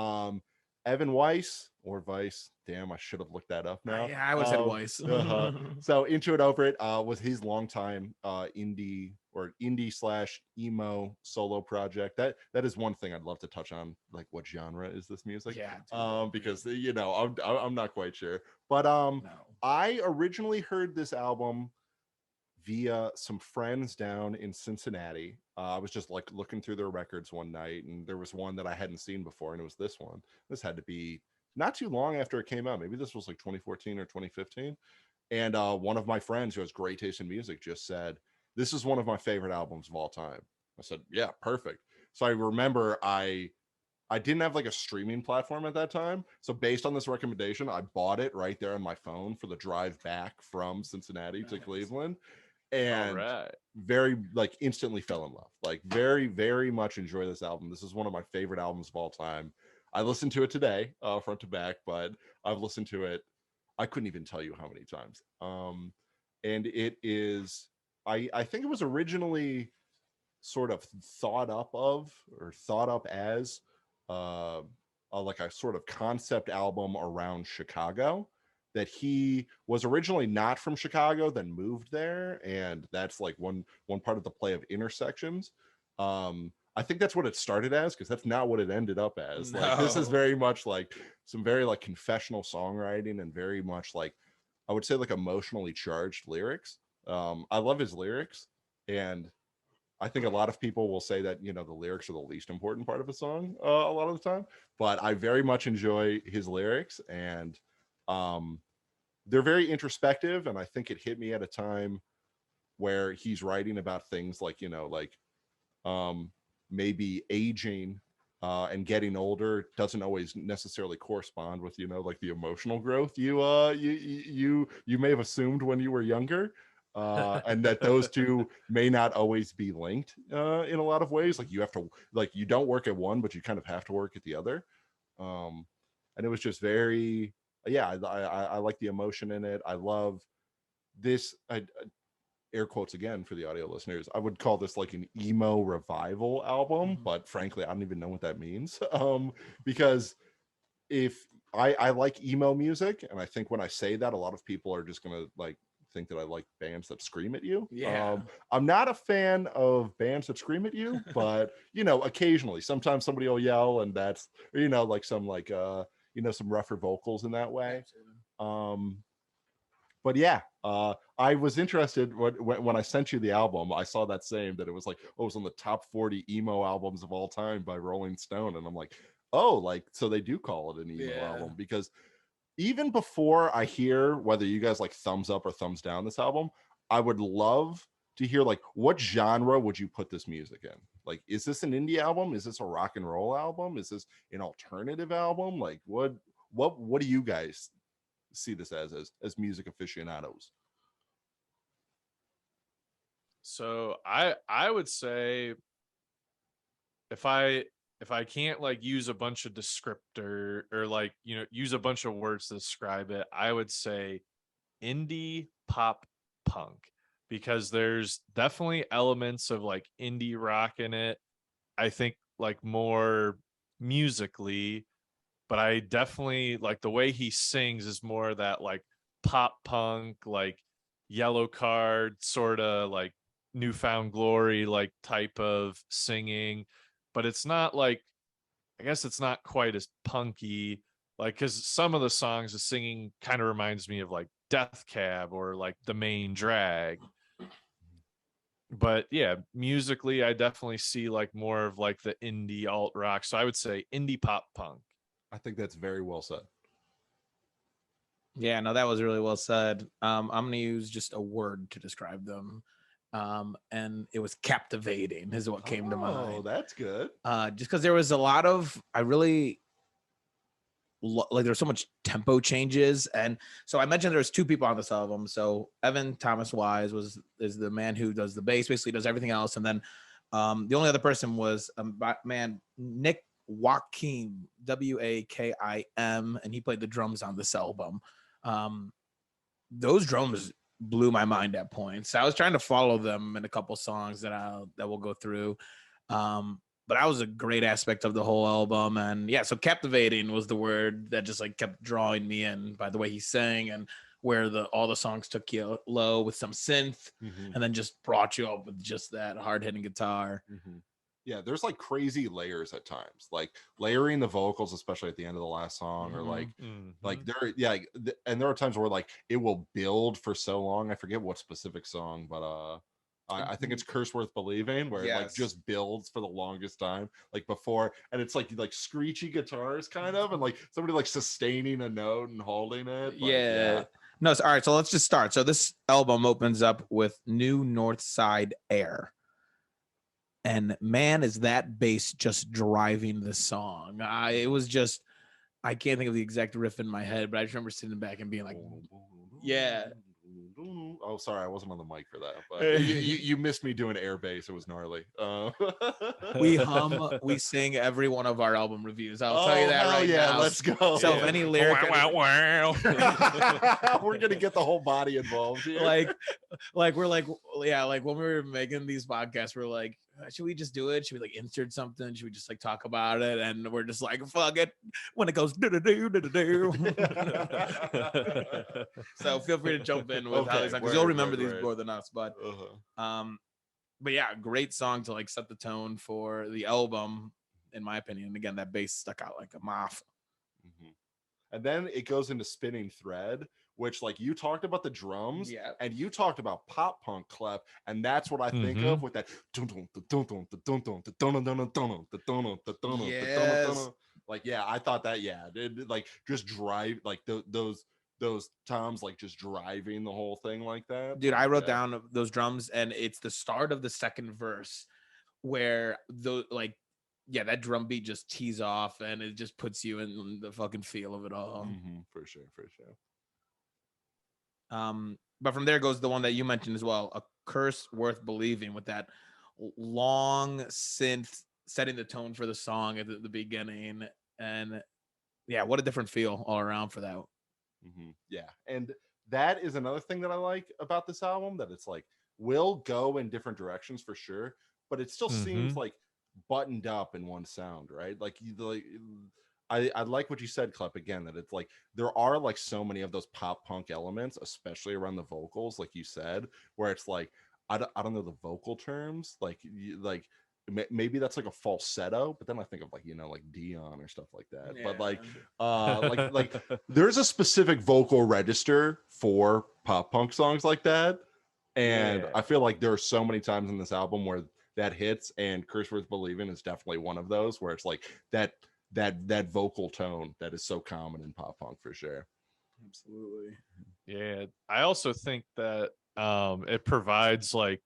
Evan Weiss or Vice. Damn, I should have looked that up now. Yeah, I would have said Weiss. So Into It Over It was his longtime indie slash emo solo project. That is one thing I'd love to touch on. Like, what genre is this music? Yeah. Because you know, I'm not quite sure. But No. I originally heard this album via some friends down in Cincinnati. I was just like looking through their records one night, and there was one that I hadn't seen before, and it was this one. This had to be not too long after it came out. Maybe this was like 2014 or 2015. And one of my friends who has great taste in music just said, "This is one of my favorite albums of all time." I said, "Yeah, perfect." So I remember I didn't have like a streaming platform at that time. So based on this recommendation, I bought it right there on my phone for the drive back from Cincinnati to Cleveland. And very like instantly fell in love. Like very, very much enjoy this album. This is one of my favorite albums of all time. I listened to it today, front to back, but I've listened to it, I couldn't even tell you how many times. And it is, I think it was originally sort of thought up as like a sort of concept album around Chicago, that he was originally not from Chicago, then moved there, and that's like one part of the play of Intersections. I think that's what it started as, because that's not what it ended up as. No. Like, this is very much like some very like confessional songwriting, and very much like, I would say, like emotionally charged lyrics. I love his lyrics, and I think a lot of people will say that, you know, the lyrics are the least important part of a song a lot of the time, but I very much enjoy his lyrics, and they're very introspective. And I think it hit me at a time where he's writing about things like, you know, like maybe aging and getting older doesn't always necessarily correspond with, you know, like the emotional growth you may have assumed when you were younger. And that those two may not always be linked in a lot of ways. Like, you have to, like, you don't work at one, but you kind of have to work at the other. And it was just very, yeah, I like the emotion in it. I love this. Air quotes again for the audio listeners, I would call this like an emo revival album, but frankly, I don't even know what that means. Because if I like emo music, and I think when I say that, a lot of people are just gonna like think that I like bands that scream at you. Yeah. I'm not a fan of bands that scream at you, but you know, occasionally, sometimes somebody will yell, and that's, you know, like some like you know, some rougher vocals in that way. But yeah, I was interested when I sent you the album. I saw that same, that it was like, oh, it was on the top 40 emo albums of all time by Rolling Stone, and I'm like, oh, like, so they do call it an emo album. Because even before I hear whether you guys like thumbs up or thumbs down this album, I would love to hear, like, what genre would you put this music in? Like, is this an indie album? Is this a rock and roll album? Is this an alternative album? Like, what do you guys see this as music aficionados? So I would say, if I can't like use a bunch of descriptor, or like, you know, use a bunch of words to describe it, I would say indie pop punk, because there's definitely elements of like indie rock in it. I think like more musically, but I definitely like the way he sings is more that like pop punk, like Yellow Card, sort of like Newfound Glory, like type of singing. But it's not like, I guess it's not quite as punky, like, because some of the songs, the singing kind of reminds me of like Death Cab or like The Main Drag. But yeah, musically, I definitely see like more of like the indie alt rock. So I would say indie pop punk. I think that's very well said. Yeah, no, that was really well said. I'm gonna use just a word to describe them. And it was captivating is what came to mind. Oh, that's good. Just because there was a lot of, I really like, there's so much tempo changes. And so I mentioned there's two people on this album. So Evan Thomas Wise is the man who does the bass, basically does everything else. And then the only other person was Nick Wakim, Wakim, and he played the drums on this album. Those drums blew my mind at points. I was trying to follow them in a couple songs that we'll go through. but that was a great aspect of the whole album. And yeah, so captivating was the word that just like kept drawing me in by the way he sang and where all the songs took you low with some synth and then just brought you up with just that hard hitting guitar. Yeah, there's like crazy layers at times, like layering the vocals, especially at the end of the last song, or like there, yeah, and there are times where like it will build for so long. I forget what specific song, but I think it's Curse Worth Believing, where it like just builds for the longest time, like before, and it's like screechy guitars kind of, and like somebody like sustaining a note and holding it. Yeah. No, all right, so let's just start. So this album opens up with New North Side Air. And man, is that bass just driving the song. It was just, I can't think of the exact riff in my head, but I just remember sitting back and being like, yeah. Oh, sorry, I wasn't on the mic for that. But you missed me doing air bass. It was gnarly. We hum, we sing every one of our album reviews. I'll tell you that right now. Let's go. So if any lyric, we're gonna get the whole body involved here. Like we're like, yeah, like when we were making these podcasts, we're like, should we just do it? Should we like insert something? Should we just like talk about it? And we're just like, fuck it. When it goes do. So feel free to jump in with how these songs, because you'll remember these more than us. But yeah, great song to like set the tone for the album, in my opinion. And again, that bass stuck out like a moth. And then it goes into Spinning Thread, which like you talked about the drums and you talked about pop punk clef, and that's what I think of with that like, yeah, I thought that, it like just drive like those toms like just driving the whole thing like that. Dude, I wrote down those drums, and it's the start of the second verse where that drum beat just tees off, and it just puts you in the fucking feel of it all. For sure. But from there goes the one that you mentioned as well, A Curse Worth Believing, with that long synth setting the tone for the song at the beginning. And yeah, what a different feel all around for that. Yeah, and that is another thing that I like about this album, that it's like will go in different directions for sure, but it still seems like buttoned up in one sound, right? Like I like what you said, Klepp, again, that it's like there are like so many of those pop punk elements, especially around the vocals, like you said, where it's like I don't know the vocal terms, like maybe that's like a falsetto, but then I think of like Dion or stuff like that. But like there's a specific vocal register for pop punk songs like that, and I feel like there are so many times in this album where that hits, and Curse Worth Believing is definitely one of those where it's like that vocal tone that is so common in pop punk for sure. Absolutely. Yeah, I also think that it provides like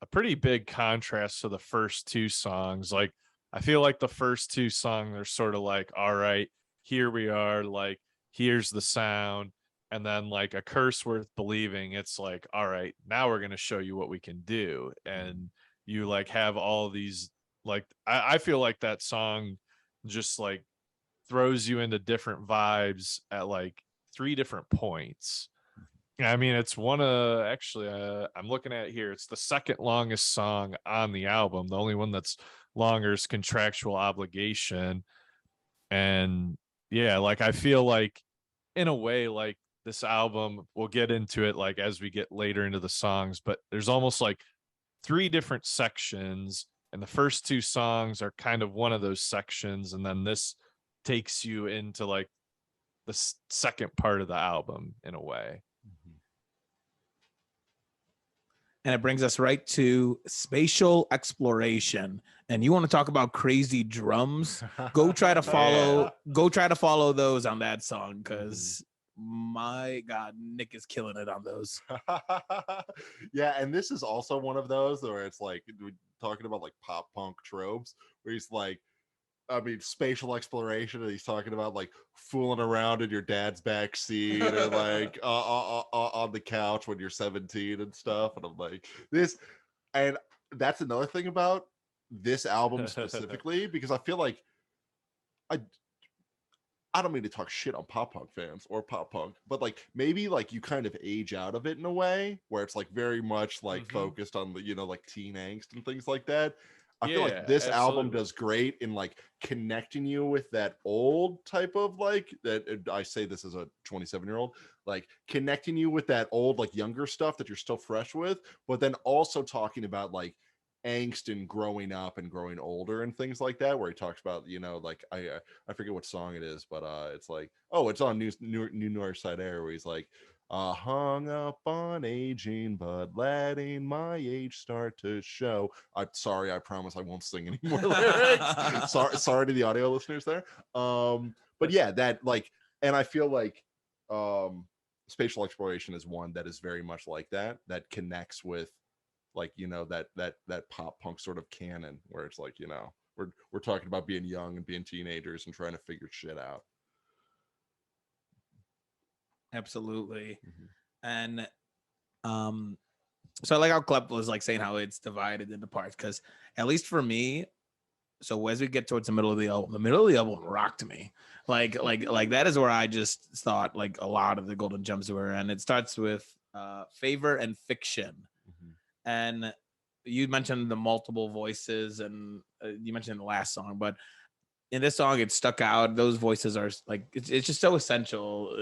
a pretty big contrast to the first two songs. Like I feel like the first two songs are sort of like, all right, here we are, like here's the sound, and then like A Curse Worth Believing, it's like, all right, now we're going to show you what we can do. And you like have all these, like I feel like that song just like throws you into different vibes at like 3 different points. I mean, it's one of actually I'm looking at here, it's the second longest song on the album. The only one that's longer is Contractual Obligation. And yeah, like I feel like in a way, like this album, we'll get into it like as we get later into the songs, but there's almost like 3 different sections, and the first 2 songs are kind of one of those sections, and then this takes you into like the second part of the album in a way. And it brings us right to Spatial Exploration. And you want to talk about crazy drums? Go try to follow those on that song, because my God, Nick is killing it on those. Yeah, and this is also one of those where it's like we're talking about like pop punk tropes, where he's like, I mean, spatial exploration, and he's talking about like fooling around in your dad's back seat or like on the couch when you're 17 and stuff. And I'm like, this, and that's another thing about this album specifically, because I feel like I don't mean to talk shit on pop punk fans or pop punk, but like maybe like you kind of age out of it in a way where it's like very much like focused on the like teen angst and things like that. I feel like this album does great in like connecting you with that old type of like that. I say this as a 27-year-old, like connecting you with that old, like younger stuff that you're still fresh with, but then also talking about like angst and growing up and growing older and things like that, where he talks about, you know, like I forget what song it is, but it's like, oh, it's on New North Side Air, where he's like, hung up on aging, but letting my age start to show. I'm sorry, I promise I won't sing any more lyrics. Sorry to the audio listeners there. But yeah, that like, and I feel like spatial exploration is one that is very much like that connects with, like, you know, that pop punk sort of canon, where it's like, you know, we're talking about being young and being teenagers and trying to figure shit out. Absolutely. And so I like how Clep was like saying how it's divided into parts, because at least for me, so as we get towards the middle of the album rocked me. Like that is where I just thought like a lot of the golden gems were. And it starts with Favor and Fiction. And you mentioned the multiple voices, and you mentioned the last song, but in this song it stuck out. Those voices are like, it's just so essential,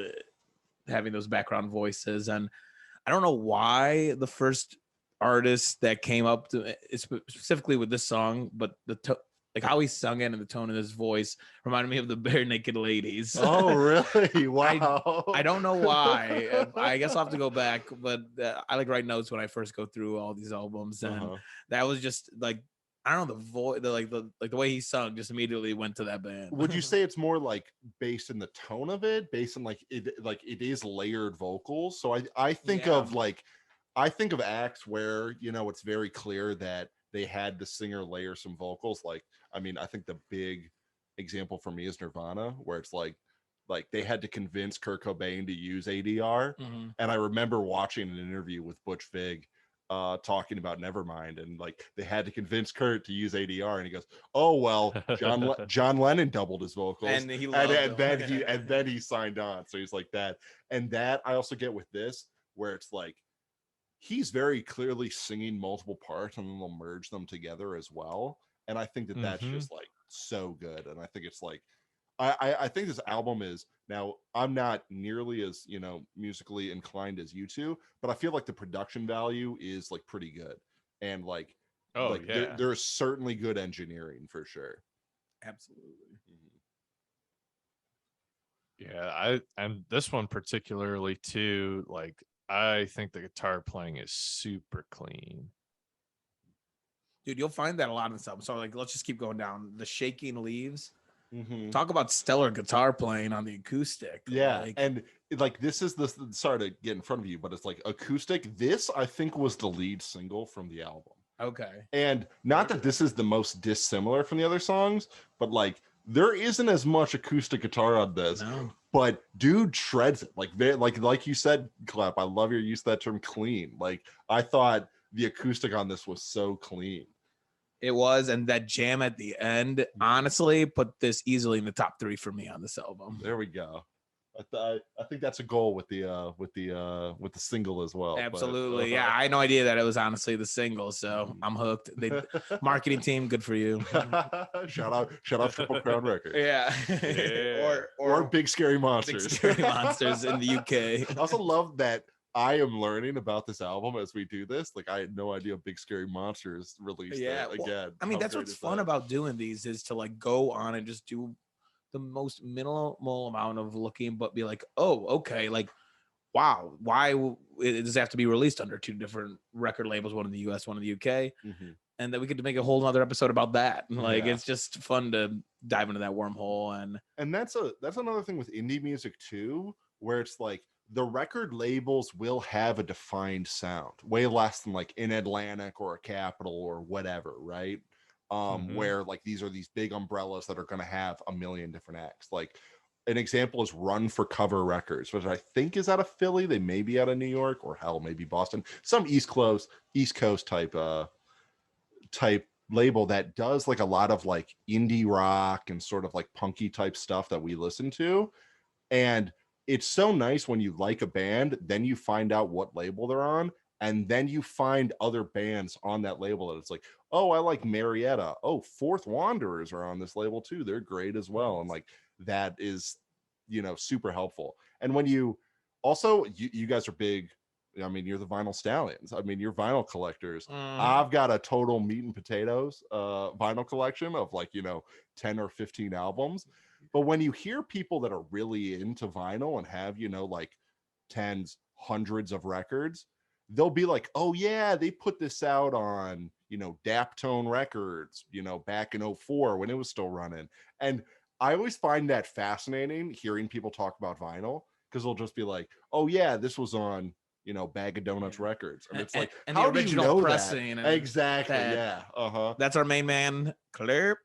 having those background voices. And I don't know why the first artist that came up to specifically with this song, but like how he sung it and the tone of his voice reminded me of the Bare Naked Ladies. Oh, really? Wow. I don't know why. I guess I'll have to go back, but I like write notes when I first go through all these albums, and that was just like, I don't know, the voice, the way he sung just immediately went to that band. Would you say it's more like based in the tone of it, based on like it is layered vocals? So I think of like, I think of acts where, you know, it's very clear that they had the singer layer some vocals. Like, I mean, I think the big example for me is Nirvana, where it's like they had to convince Kurt Cobain to use ADR. And I remember watching an interview with Butch Vig talking about Nevermind, and like they had to convince Kurt to use ADR, and he goes, oh well, John Lennon doubled his vocals, and he loved and then he signed on. So he's like that. And that I also get with this, where it's like he's very clearly singing multiple parts and then they'll merge them together as well. And I think that that's just like so good. And I think it's like, I think this album is, now I'm not nearly as, you know, musically inclined as you two, but I feel like the production value is like pretty good. And like, there's certainly good engineering for sure. Absolutely. Yeah, and this one particularly too, like I think the guitar playing is super clean. Dude, you'll find that a lot in this album. So like, let's just keep going down. The Shaking Leaves. Talk about stellar guitar playing on the acoustic. Yeah, like, and like this is the, sorry to get in front of you, but it's like acoustic. This I think was the lead single from the album. Okay. And not that this is the most dissimilar from the other songs, but like there isn't as much acoustic guitar on this. No. But dude shreds it. Like you said, Clap, I love your use of that term, clean. Like I thought the acoustic on this was so clean. It was, and that jam at the end, honestly, put this easily in the top 3 for me on this album. There we go. I think that's a goal with the single as well. Absolutely, but, yeah. I had no idea that it was honestly the single, so I'm hooked. The marketing team, good for you. shout out Triple Crown Records. Yeah. Or Big Scary Monsters. Big Scary Monsters in the UK. I also love that I am learning about this album as we do this. Like I had no idea Big Scary Monsters released it again. Well, I mean, that's what's fun about doing these, is to like go on and just do the most minimal amount of looking, but be like, oh, okay, like, wow, why does it have to be released under 2 different record labels, one in the US, one in the UK? And that we could make a whole other episode about that. Like, it's just fun to dive into that wormhole. And that's another thing with indie music too, where it's like the record labels will have a defined sound, way less than like an Atlantic or a Capitol or whatever, right? Where like these are these big umbrellas that are going to have a million different acts. Like an example is Run for Cover Records, which I think is out of Philly. They may be out of New York, or hell, maybe Boston. Some East Coast type label that does like a lot of like indie rock and sort of like punky type stuff that we listen to. And it's so nice when you like a band, then you find out what label they're on, And then you find other bands on that label that it's like, oh, I like Marietta. Oh, Fourth Wanderers are on this label too. They're great as well. And like that is, super helpful. And when you also, you guys are big. I mean, you're the Vinyl Stallions. I mean, you're vinyl collectors. I've got a total meat and potatoes vinyl collection of like, 10 or 15 albums. But when you hear people that are really into vinyl and have, like tens, hundreds of records, they'll be like, oh yeah, they put this out on, Daptone Records, back in 04 when it was still running. And I always find that fascinating hearing people talk about vinyl, because they'll just be like, oh yeah, this was on, Bag of Donuts Records. And it's like, and how the original do you know pressing that? and Exactly. that, Yeah. that's our main man, Claire.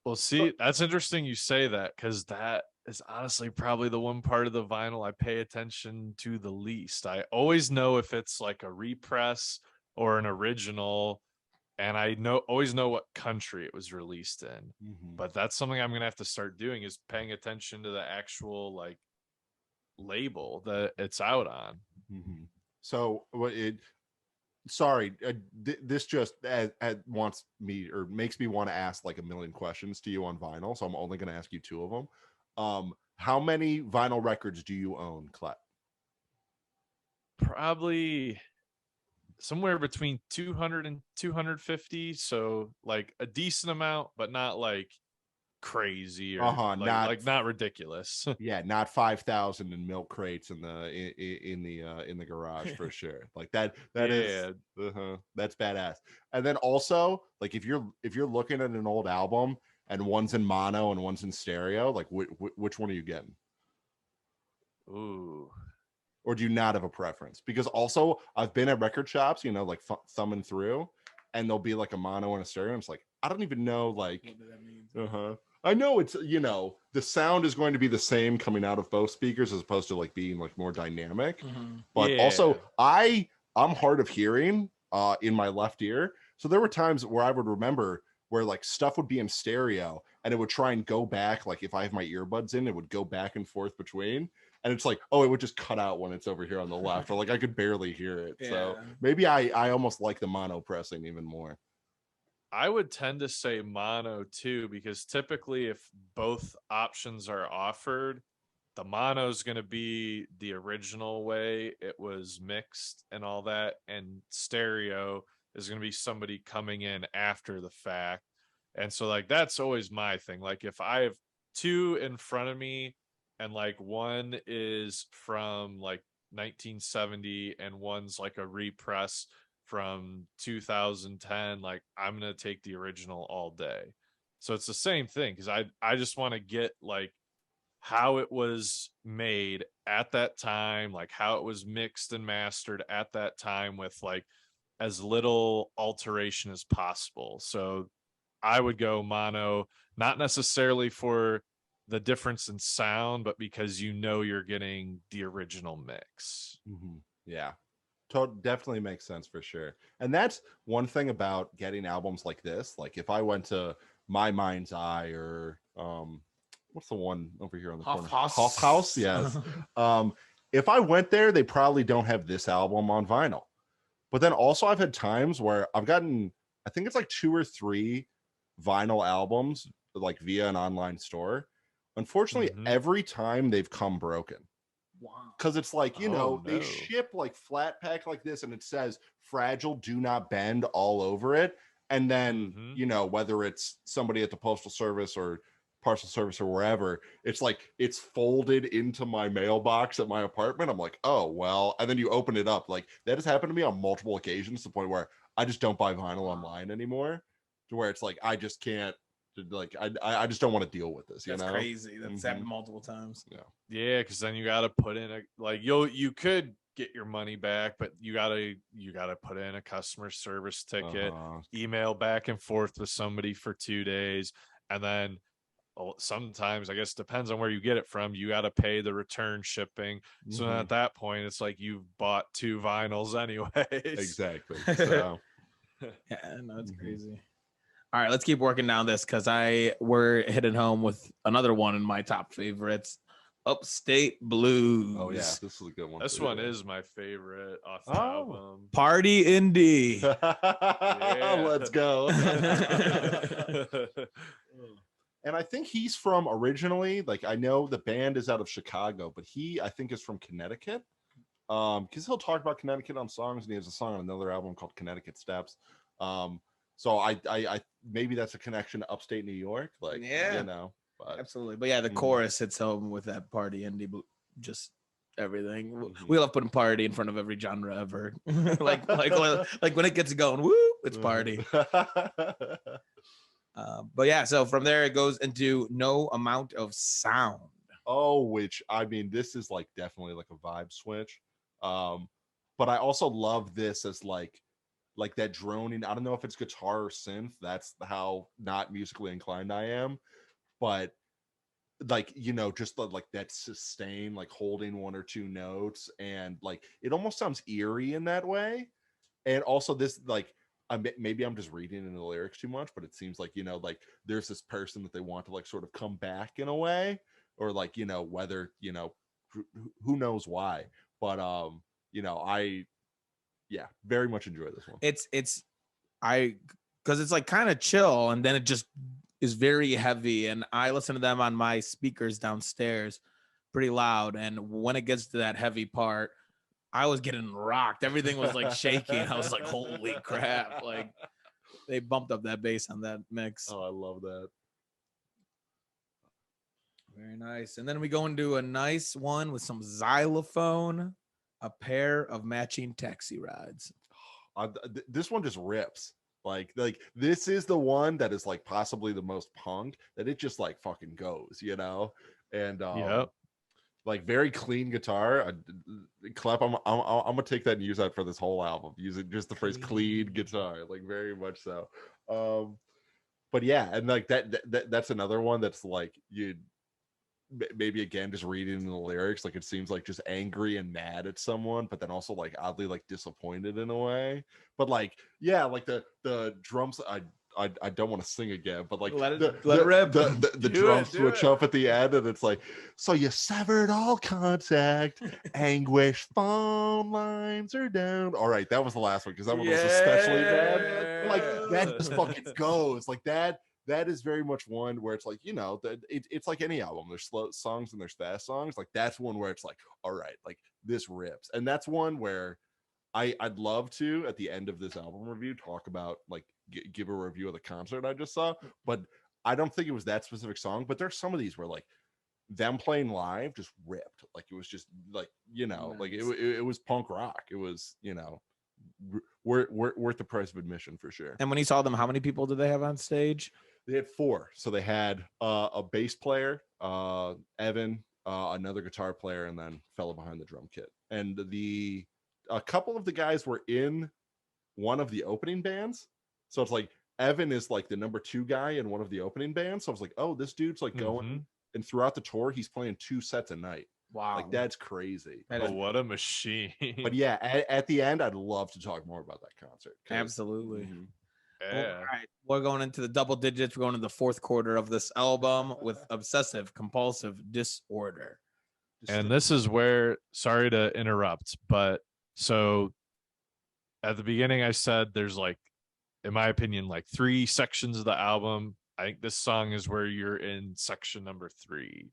Well, see, that's interesting you say that, because that is honestly probably the one part of the vinyl I pay attention to the least. I always know if it's like a repress or an original, and I always know what country it was released in. But that's something I'm gonna have to start doing, is paying attention to the actual like label that it's out on. So sorry, this just wants me, or makes me want to ask like a million questions to you on vinyl, so I'm only going to ask you two of them. How many vinyl records do you own, Clet? Probably somewhere between 200 and 250, so like a decent amount, but not like crazy, or not ridiculous. Yeah, not 5,000 in milk crates in the garage for sure. Like that is that's badass. And then also, like if you're looking at an old album and one's in mono and one's in stereo, like which one are you getting? Ooh. Or do you not have a preference? Because also I've been at record shops, like thumbing through, and there'll be like a mono and a stereo, and it's like, I don't even know, like, what that means. I know it's, the sound is going to be the same coming out of both speakers, as opposed to like being like more dynamic. But also I'm hard of hearing in my left ear. So there were times where I would remember where like stuff would be in stereo and it would try and go back. Like if I have my earbuds in, it would go back and forth between. And it's like, oh, it would just cut out when it's over here on the left, or like I could barely hear it. Yeah. So maybe I almost like the mono pressing even more. I would tend to say mono too, because typically if both options are offered, the mono is going to be the original way it was mixed and all that, and stereo is going to be somebody coming in after the fact. And so like that's always my thing. Like if I have two in front of me and like one is from like 1970 and one's like a repress from 2010, like I'm gonna take the original all day. So it's the same thing, because I just want to get like how it was made at that time, like how it was mixed and mastered at that time, with like as little alteration as possible. So I would go mono, not necessarily for the difference in sound, but because you're getting the original mix. Yeah, definitely makes sense for sure. And that's one thing about getting albums like this. Like if I went to My Mind's Eye, or what's the one over here on the corner? House. Yes. If I went there, they probably don't have this album on vinyl. But then also I've had times where I've gotten, I think it's like 2 or 3 vinyl albums like via an online store. Unfortunately, every time they've come broken. Wow. Because it's like, they ship like flat pack like this, and it says fragile, do not bend all over it. And then, whether it's somebody at the postal service or parcel service or wherever, it's like it's folded into my mailbox at my apartment. I'm like, oh, well. And then you open it up. Like that has happened to me on multiple occasions, to the point where I just don't buy vinyl online anymore, to where it's like, I just can't. Like I just don't want to deal with this. That's crazy. That's happened multiple times. Yeah, because then you got to put in you could get your money back, but you gotta put in a customer service ticket, email back and forth with somebody for 2 days, and then sometimes, I guess, depends on where you get it from, you got to pay the return shipping. So at that point, it's like you've bought 2 vinyls anyways. Exactly. So yeah, no, it's crazy. All right, let's keep working down this, because we're hitting home with another one of my top favorites. Upstate Blues. Oh yeah, this is a good one. This too. one is my favorite off the album. Party Indie. Let's go. And I think he's from originally, like, I know the band is out of Chicago, but he, I think, is from Connecticut. Because he'll talk about Connecticut on songs, and he has a song on another album called Connecticut Steps. So I maybe that's a connection to upstate New York, like, yeah, you know, but absolutely. But yeah, the chorus hits home with that Party Indie, just everything. We love putting party in front of every genre ever. like when it gets going, woo, it's party. But yeah, so from there it goes into No Amount of Sound. Oh, which, I mean, this is like definitely like a vibe switch. But I also love this as like that droning. I don't know if it's guitar or synth. That's how not musically inclined I am. But like, you know, just like that sustain, like holding one or two notes, and like it almost sounds eerie in that way. And also this, like, maybe I'm just reading into the lyrics too much, but it seems like, you know, like there's this person that they want to like sort of come back in a way, or like, you know, whether, you know, who knows why. But you know, I very much enjoy this one. Because it's like kind of chill, and then it just is very heavy, and I listen to them on my speakers downstairs pretty loud, and when it gets to that heavy part, I was getting rocked. Everything was like shaking. I was like, holy crap. Like, they bumped up that bass on that mix. Oh, I love that. Very nice. And then we go into a nice one with some xylophone, A Pair of Matching Taxi Rides. This one just rips. Like this is the one that is like possibly the most punk, that it just like fucking goes, you know? And like very clean guitar. Clep, I'm gonna take that and use that for this whole album. Using just the phrase clean guitar, like very much so. But yeah, and like that's another one that's like, you maybe again just reading the lyrics, like it seems like just angry and mad at someone, but then also like oddly like disappointed in a way. But like, yeah, like the drums, I don't want to sing again, but like let it rip. The drums switch up at the end, and it's like, so you severed all contact, anguish, phone lines are down. All right, that was the last one because that one was especially bad. Like that just fucking goes like that. That is very much one where it's like, you know, it's like any album. There's slow songs and there's fast songs. Like that's one where it's like, all right, like this rips, and that's one where I'd love to at the end of this album review talk about like give a review of the concert I just saw, but I don't think it was that specific song. But there's some of these where like them playing live just ripped. Like it was just like, you know, nice. Like it was punk rock. It was, you know, worth the price of admission for sure. And when you saw them, how many people did they have on stage? They had 4. So they had a bass player, Evan, another guitar player, and then fella behind the drum kit. And a couple of the guys were in one of the opening bands. So it's like Evan is like the number 2 guy in one of the opening bands. So I was like, oh, this dude's like going, and throughout the tour, he's playing 2 sets a night. Wow. Like that's crazy. Oh, what a machine. But yeah, at the end, I'd love to talk more about that concert. Absolutely. Yeah. All right. We're going into the double digits. We're going to the 4th quarter of this album with Obsessive Compulsive Disorder. And this is where, sorry to interrupt, but so at the beginning I said there's like, in my opinion, like 3 sections of the album. I think this song is where you're in section number 3.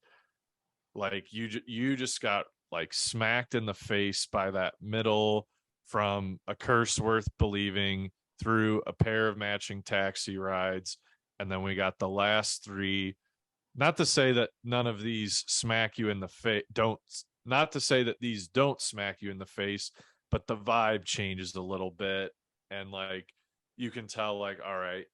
Like you just got like smacked in the face by that middle, from A Curse Worth Believing through A Pair of Matching Taxi Rides, and then we got the last 3. Not to say that none of these smack you in the face, not to say that these don't smack you in the face, but the vibe changes a little bit, and like you can tell, like, all right,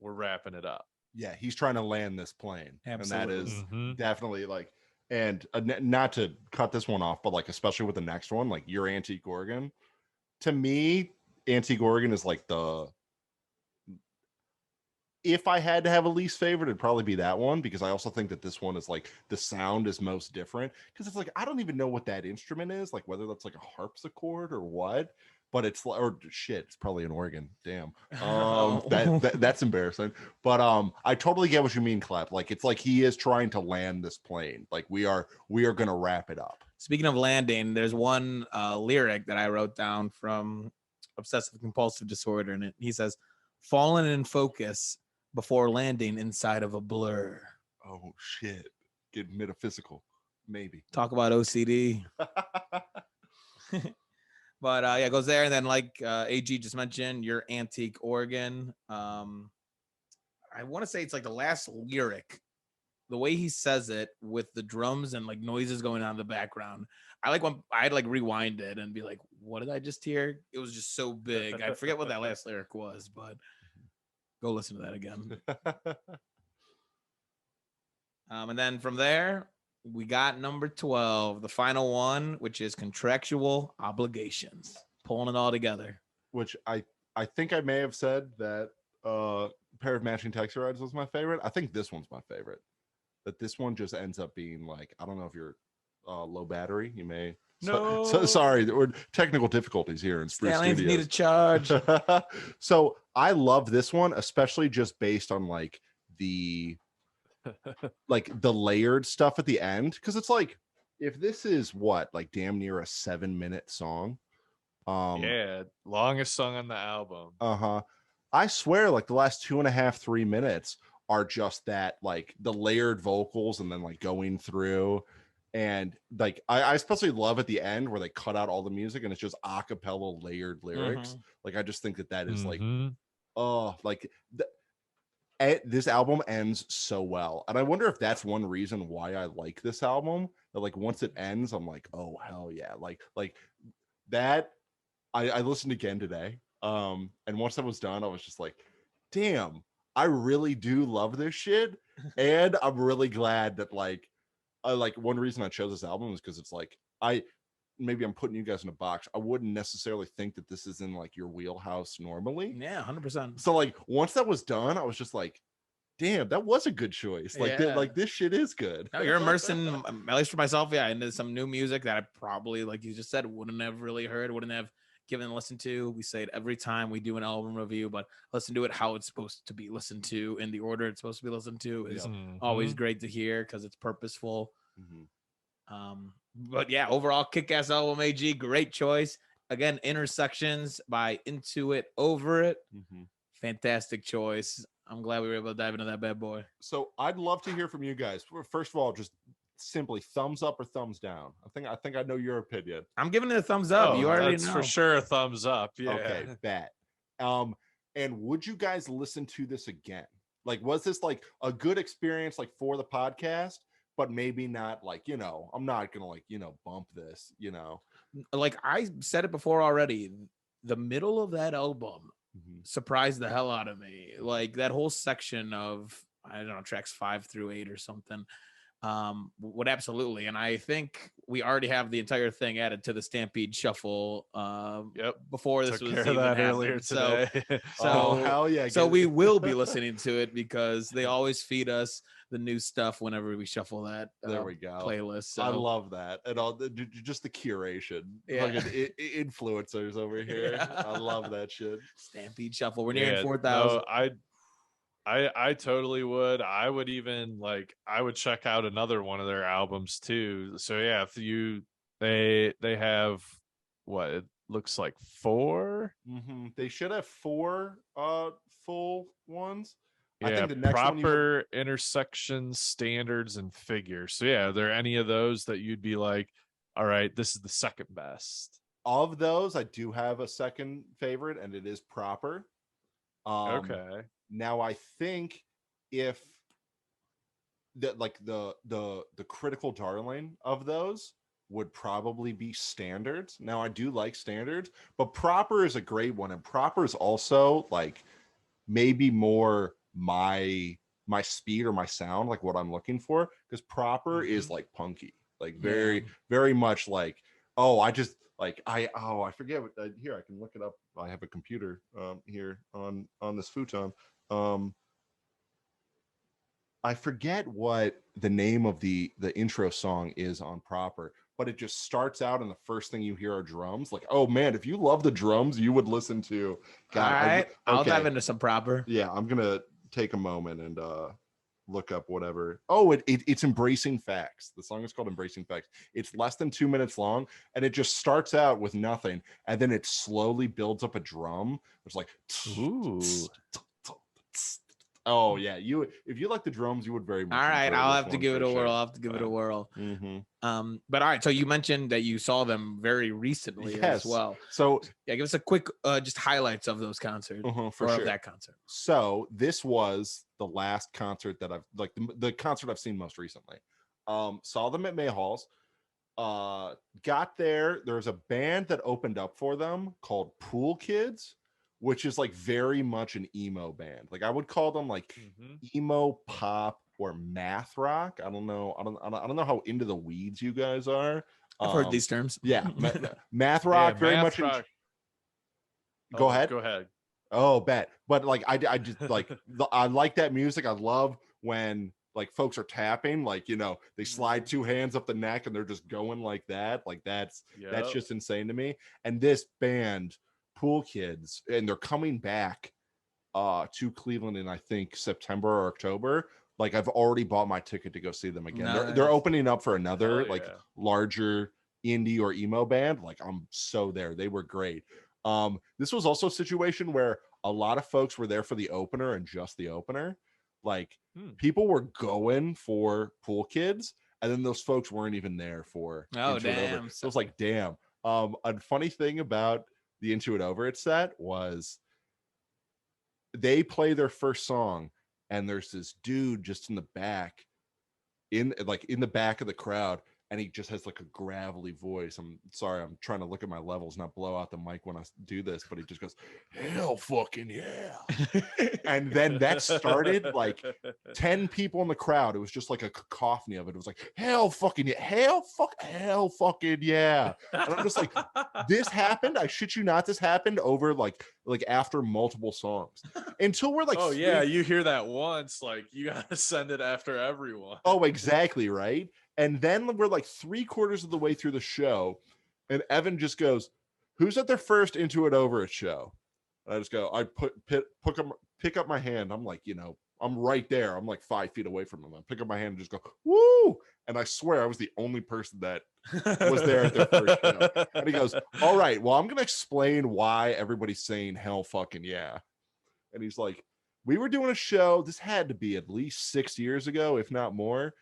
we're wrapping it up. Yeah, he's trying to land this plane. Absolutely. And that is definitely like, and not to cut this one off, but like especially with the next one, like Your Antique Organ, to me, Antique Organ is like if I had to have a least favorite, it'd probably be that one, because I also think that this one is like the sound is most different, because it's like I don't even know what that instrument is, like whether that's like a harpsichord or what, but it's like, or shit, it's probably an organ. Damn. Oh. That's embarrassing. But I totally get what you mean, Clep. Like it's like he is trying to land this plane. Like we are gonna wrap it up. Speaking of landing, there's one lyric that I wrote down from Obsessive Compulsive Disorder, and he says, "Fallen in focus before landing inside of a blur." Oh shit. Get metaphysical. Maybe. Talk about OCD. But yeah, it goes there, and then like AG just mentioned, your antique organ. I want to say it's like the last lyric, the way he says it with the drums and like noises going on in the background. I like when I'd like rewind it and be like, "What did I just hear?" It was just so big. I forget what that last lyric was, but go listen to that again. And then from there, we got number 12, the final one, which is contractual obligations, pulling it all together. Which I think I may have said that Pair of Matching Taxi Rides was my favorite. I think this one's my favorite. That this one just ends up being like, I don't know if you're low battery, you may. So sorry, there were technical difficulties here in Spruce Stallions Studios. need a charge. So I love this one, especially just based on like the layered stuff at the end, because it's like, if this is what, like damn near a 7-minute song, yeah, longest song on the album. I swear like the last 2.5-3 minutes are just that, like the layered vocals and then like going through, and like I especially love at the end where they cut out all the music and it's just a cappella layered lyrics. Like I just think that is like, oh, like this album ends so well, and I wonder if that's one reason why I like this album. That like once it ends, I'm like, oh hell yeah, like that. I listened again today, and once that was done, I was just like, damn, I really do love this shit, and I'm really glad that like one reason I chose this album is because it's like maybe I'm putting you guys in a box. I wouldn't necessarily think that this is in like your wheelhouse normally. Yeah, 100%. So like once that was done, I was just like, damn, that was a good choice. Like like this shit is good. No, you're immersing, at least for myself, yeah, into some new music that I probably, like you just said, wouldn't have really heard, wouldn't have given a listen to. We say it every time we do an album review, but listen to it how it's supposed to be listened to, in the order it's supposed to be listened to, is always great to hear because it's purposeful. But yeah, overall kick-ass album, AG, great choice. Again, Intersections by Into It, Over It. Fantastic choice. I'm glad we were able to dive into that bad boy. So I'd love to hear from you guys. First of all, just simply thumbs up or thumbs down. I think I know your opinion. I'm giving it a thumbs up. You already know. For sure a thumbs up. Yeah. Okay, bet. And would you guys listen to this again? Like, was this like a good experience, like for the podcast, but maybe not like, I'm not gonna like, bump this, Like I said it before already, the middle of that album surprised the hell out of me. Like that whole section of, I don't know, tracks 5 through 8 or something, would absolutely. And I think we already have the entire thing added to the Stampede Shuffle before this was even earlier today. So hell yeah. So we will be listening to it because they always feed us the new stuff whenever we shuffle that there we go playlist. So I love that. And all just the curation. Influencers over here. I love that shit. Stampede Shuffle, we're nearing 4,000. No, I totally would. I would even I would check out another one of their albums too. So yeah, if they have what it looks like 4. They should have 4 full ones. Yeah, I think the next proper one intersections, standards, and figures. So yeah, are there any of those that you'd be like, all right, this is the second best? Of those, I do have a second favorite, and it is Proper. Okay. Now I think if the critical darling of those would probably be Standards. Now I do like Standards, but Proper is a great one, and Proper is also like maybe more my speed or my sound, like what I'm looking for, because Proper is like punky, like very very much like, I forget what, here I can look it up. I have a computer here on this futon. I forget what the name of the intro song is on Proper, but it just starts out and the first thing you hear are drums. Like, oh man, if you love the drums, you would listen to. God, all right, I'll dive into some proper. Yeah, I'm gonna take a moment and look up whatever. Oh, it's Embracing Facts. The song is called Embracing Facts. It's less than 2 minutes long, and it just starts out with nothing, and then it slowly builds up a drum. It's like, ooh. Oh yeah, if you like the drums, you would very much. All right, I'll have to give it a whirl. I'll have to give it a whirl. Mm-hmm. But all right, so you mentioned that you saw them very recently as well. So yeah, give us a quick just highlights of those concerts for sure. of that concert. So this was the last concert that I've like the concert I've seen most recently. Saw them at Mahall's. Got there. There's a band that opened up for them called Pool Kids, which is like very much an emo band. Like I would call them like emo pop or math rock. I don't know. I don't know how into the weeds you guys are. I've heard these terms. Yeah, math rock. Very math much. Rock. Go ahead. Go ahead. Oh, bet. But like I just like I like that music. I love when like folks are tapping, like, you know, they slide two hands up the neck and they're just going like that. Like that's just insane to me. And this band, Pool Kids, and they're coming back to Cleveland in I think September or October. Like I've already bought my ticket to go see them again. Nice. They're opening up for another larger indie or emo band. Like I'm so there. They were great. This was also a situation where a lot of folks were there for the opener and just the opener. Like people were going for Pool Kids, and then those folks weren't even there for Into It Over. So it was like, damn. A funny thing about the Into It Over It set was they play their first song, and there's this dude just in the back, in the back of the crowd, and he just has like a gravelly voice. I'm sorry, I'm trying to look at my levels, not blow out the mic when I do this, but he just goes, hell fucking yeah. And then that started like 10 people in the crowd. It was just like a cacophony of it. It was like, hell fucking yeah, hell fucking yeah. And I'm just like, this happened. I shit you not, this happened over like after multiple songs. Until we're like, oh yeah, you hear that once, like you gotta send it after everyone. Oh, exactly, right? And then we're like 3/4 of the way through the show, and Evan just goes, who's at their first Into It Over It show? And I just go, I pick up my hand. I'm like, you know, I'm right there. I'm like 5 feet away from him. I pick up my hand and just go, woo! And I swear I was the only person that was there at their first show. And he goes, all right, well, I'm going to explain why everybody's saying hell fucking yeah. And he's like, we were doing a show. This had to be at least 6 years ago, if not more.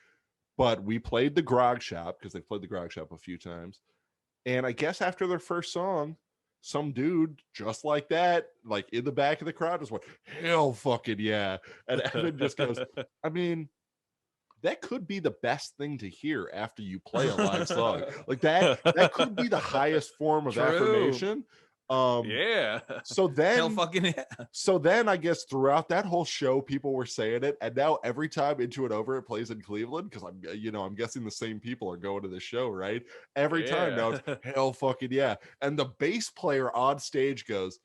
But we played the Grog Shop, because they played the Grog Shop a few times. And I guess after their first song, some dude just like that, like in the back of the crowd, just went, hell fucking yeah. And Evan just goes, I mean, that could be the best thing to hear after you play a live song. Like that could be the highest form of affirmation. Yeah. So then, hell fucking yeah. So then I guess throughout that whole show, people were saying it, and now every time Into It Over It plays in Cleveland, because I'm guessing the same people are going to the show, right? Every time now it's hell fucking yeah. And the bass player on stage goes,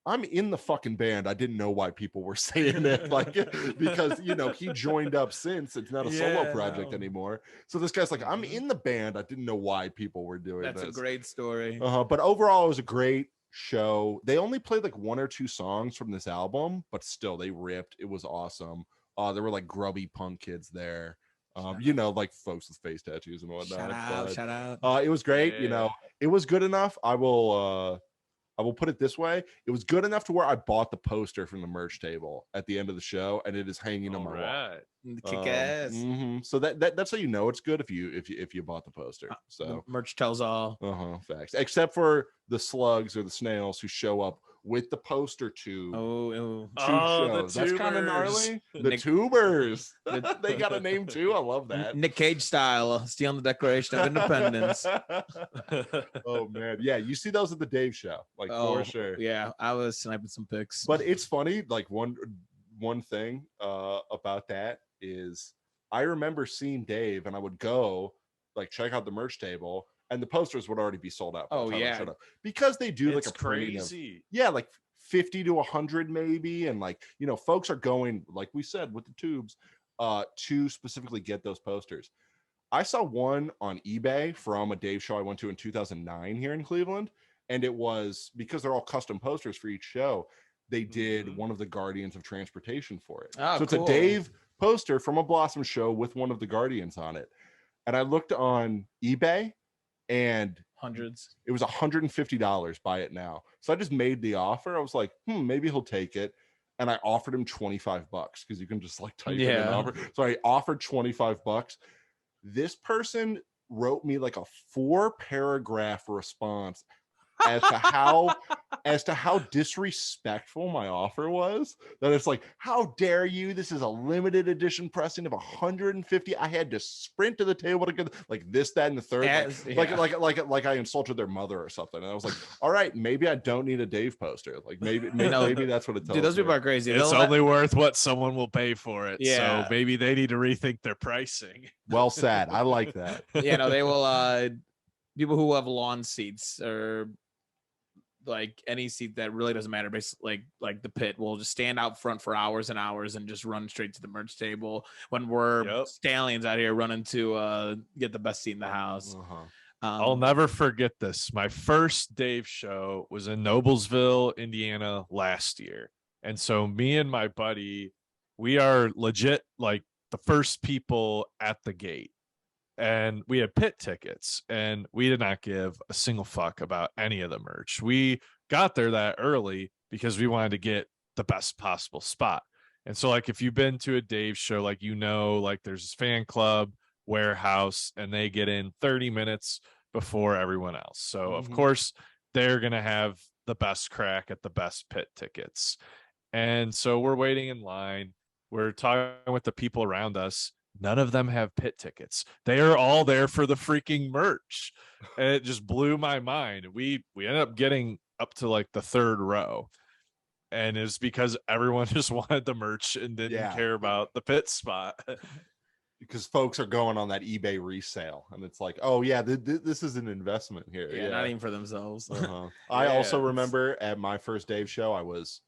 I'm in the fucking band. I didn't know why people were saying it, like, because he joined up since it's not a solo project anymore. So this guy's like, I'm in the band. I didn't know why people were doing That's this. A great story. But overall, it was a great show. They only played like 1 or 2 songs from this album, but still they ripped. It was awesome. There were like grubby punk kids there, like folks with face tattoos and whatnot. Shout out. It was great. It was good enough. I will put it this way. It was good enough to where I bought the poster from the merch table at the end of the show, and it is hanging on my wall. Kick ass. So that's how you know it's good, if you bought the poster. So the merch tells all. Facts. Except for the slugs or the snails who show up with the poster to two shows. That's kind of gnarly. The tubers. They got a name too. I love that. Nick Cage style, stealing the Declaration of Independence. Oh man, yeah. You see those at the Dave show, like for sure. Yeah, I was sniping some pics. But it's funny. Like one thing about that is I remember seeing Dave, and I would go like check out the merch table, and the posters would already be sold out. Oh yeah, because they do it's like a crazy. Like 50 to 100 maybe, and like folks are going, like we said, with the tubes to specifically get those posters. I saw one on eBay from a Dave show I went to in 2009 here in Cleveland. And it was because they're all custom posters for each show. They did one of the Guardians of Transportation for it. Oh, so it's cool. a Dave poster from a Blossom show with one of the Guardians on it. And I looked on eBay and hundreds. It was $150. Buy it now. So I just made the offer. I was like, maybe he'll take it. And I offered him $25 because you can just like type in an offer. So I offered $25. This person wrote me like a 4-paragraph response as to how disrespectful my offer was. That it's like, how dare you? This is a limited edition pressing of 150. I had to sprint to the table to get like this, that, and the third. Like I insulted their mother or something. And I was like, all right, maybe I don't need a Dave poster. Like maybe that's what it tells Dude, those me. people are crazy. It's only worth what someone will pay for it. Yeah. So maybe they need to rethink their pricing. Well said. I like that. Yeah, no, they will people who have lawn seats or like any seat that really doesn't matter, basically like the pit will just stand out front for hours and hours and just run straight to the merch table when we're stallions out here running to get the best seat in the house. I'll never forget this. My first Dave show was in Noblesville, Indiana last year. And so me and my buddy, we are legit like the first people at the gate. And we had pit tickets and we did not give a single fuck about any of the merch. We got there that early because we wanted to get the best possible spot. And so like, if you've been to a Dave show, like, like there's this fan club warehouse and they get in 30 minutes before everyone else. So of course they're going to have the best crack at the best pit tickets. And so we're waiting in line. We're talking with the people around us. None of them have pit tickets. They are all there for the freaking merch. And it just blew my mind. We ended up getting up to like the third row. And it's because everyone just wanted the merch and didn't care about the pit spot. Because folks are going on that eBay resale. And it's like, oh, yeah, this is an investment here. Yeah, not even for themselves. I also remember at my first Dave show, I was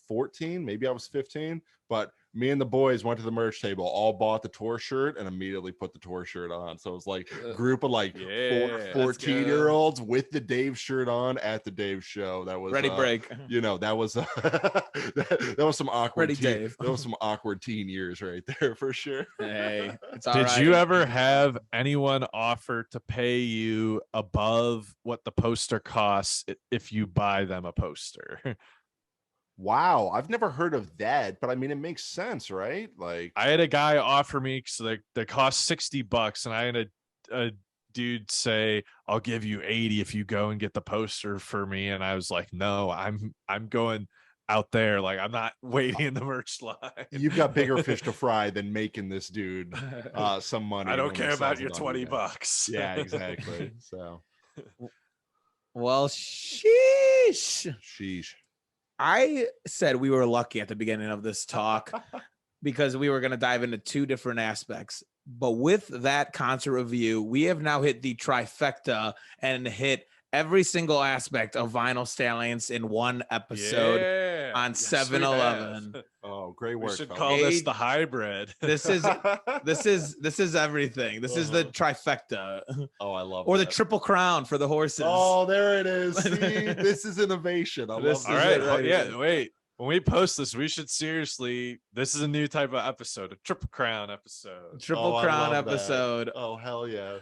14, maybe I was 15, but me and the boys went to the merch table, all bought the tour shirt and immediately put the tour shirt on. So it was like a group of like 14-year-olds with the Dave shirt on at the Dave show. That was ready break. That was that was some awkward Dave. That was some awkward teen years right there for sure. Hey, it's all Did right. you ever have anyone offer to pay you above what the poster costs if you buy them a poster? Wow, I've never heard of that, but I mean, it makes sense, right? Like, I had a guy offer me because they cost $60, and I had a dude say, "I'll give you 80 if you go and get the poster for me." And I was like, "No, I'm going out there. Like, I'm not waiting in the merch line." You've got bigger fish to fry than making this dude some money. I don't care about your $20. Yeah, exactly. So, well, sheesh. I said we were lucky at the beginning of this talk because we were going to dive into two different aspects. But with that concert review, we have now hit the trifecta and hit every single aspect of Vinyl Stallions in one episode on 7-Eleven. Oh, great work. We should call this the hybrid. This is everything. This is the trifecta. Oh, I love or that. The Triple Crown for the horses. Oh, there it is. See, this is innovation. I love this. All right. Wait. When we post this, we should seriously. This is a new type of episode, a Triple Crown episode. Triple Crown episode. That. Oh, hell yeah.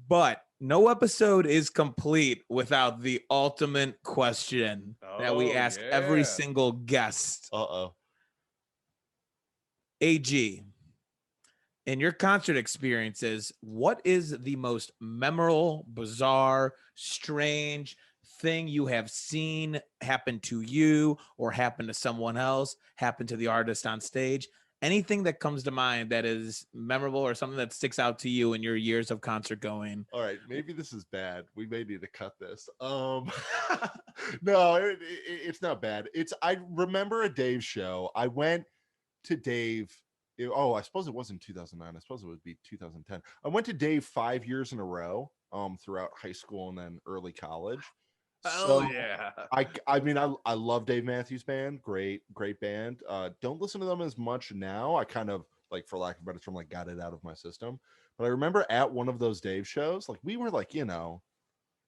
But no episode is complete without the ultimate question that we ask every single guest. AG, in your concert experiences, what is the most memorable, bizarre, strange thing you have seen happen to you or happen to someone else, happen to the artist on stage? Anything that comes to mind that is memorable or something that sticks out to you in your years of concert going? All right, maybe this is bad. We may need to cut this. No, it's not bad. I remember a Dave show. I went to Dave. I suppose it wasn't 2009. I suppose it would be 2010. I went to Dave 5 years in a row throughout high school and then early college. Yeah. I mean, I love Dave Matthews Band. Great band. Don't listen to them as much now. I kind of, like, for lack of a better term, like, got it out of my system. But I remember at one of those Dave shows, like we were like, you know,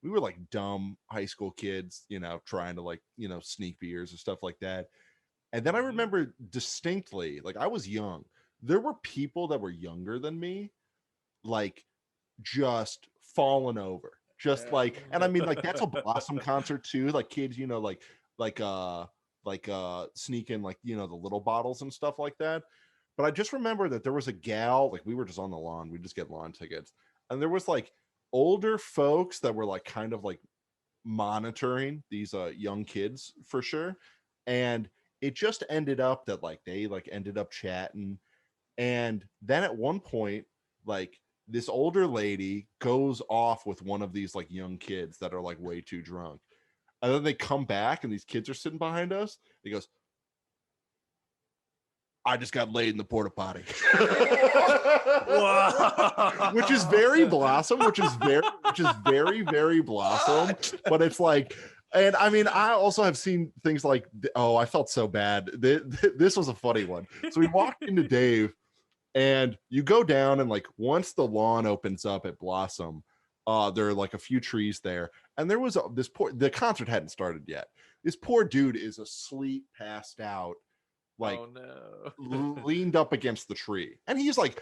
we were like dumb high school kids, you know, trying to like, you know, sneak beers or stuff like that. And then I remember distinctly, like I was young. There were people that were younger than me, like just falling over. Just like, and I mean, like that's a Blossom concert too. Like kids, you know, like sneaking like, you know, the little bottles and stuff like that. But I just remember that there was a gal, like we were just on the lawn, we just get lawn tickets, and there was like older folks that were like kind of like monitoring these young kids for sure. And it just ended up that like they like ended up chatting. And then at one point, like this older lady goes off with one of these like young kids that are like way too drunk. And then they come back and these kids are sitting behind us. He goes, I just got laid in the porta potty. Which is very Blossom, which is very, very Blossom. But it's like, and I mean, I also have seen things like, oh, I felt so bad. This was a funny one. So we walked into Dave, and you go down, and like once the lawn opens up at Blossom, there are like a few trees there, and there was the concert hadn't started yet. This poor dude is asleep, passed out, like leaned up against the tree, and he's like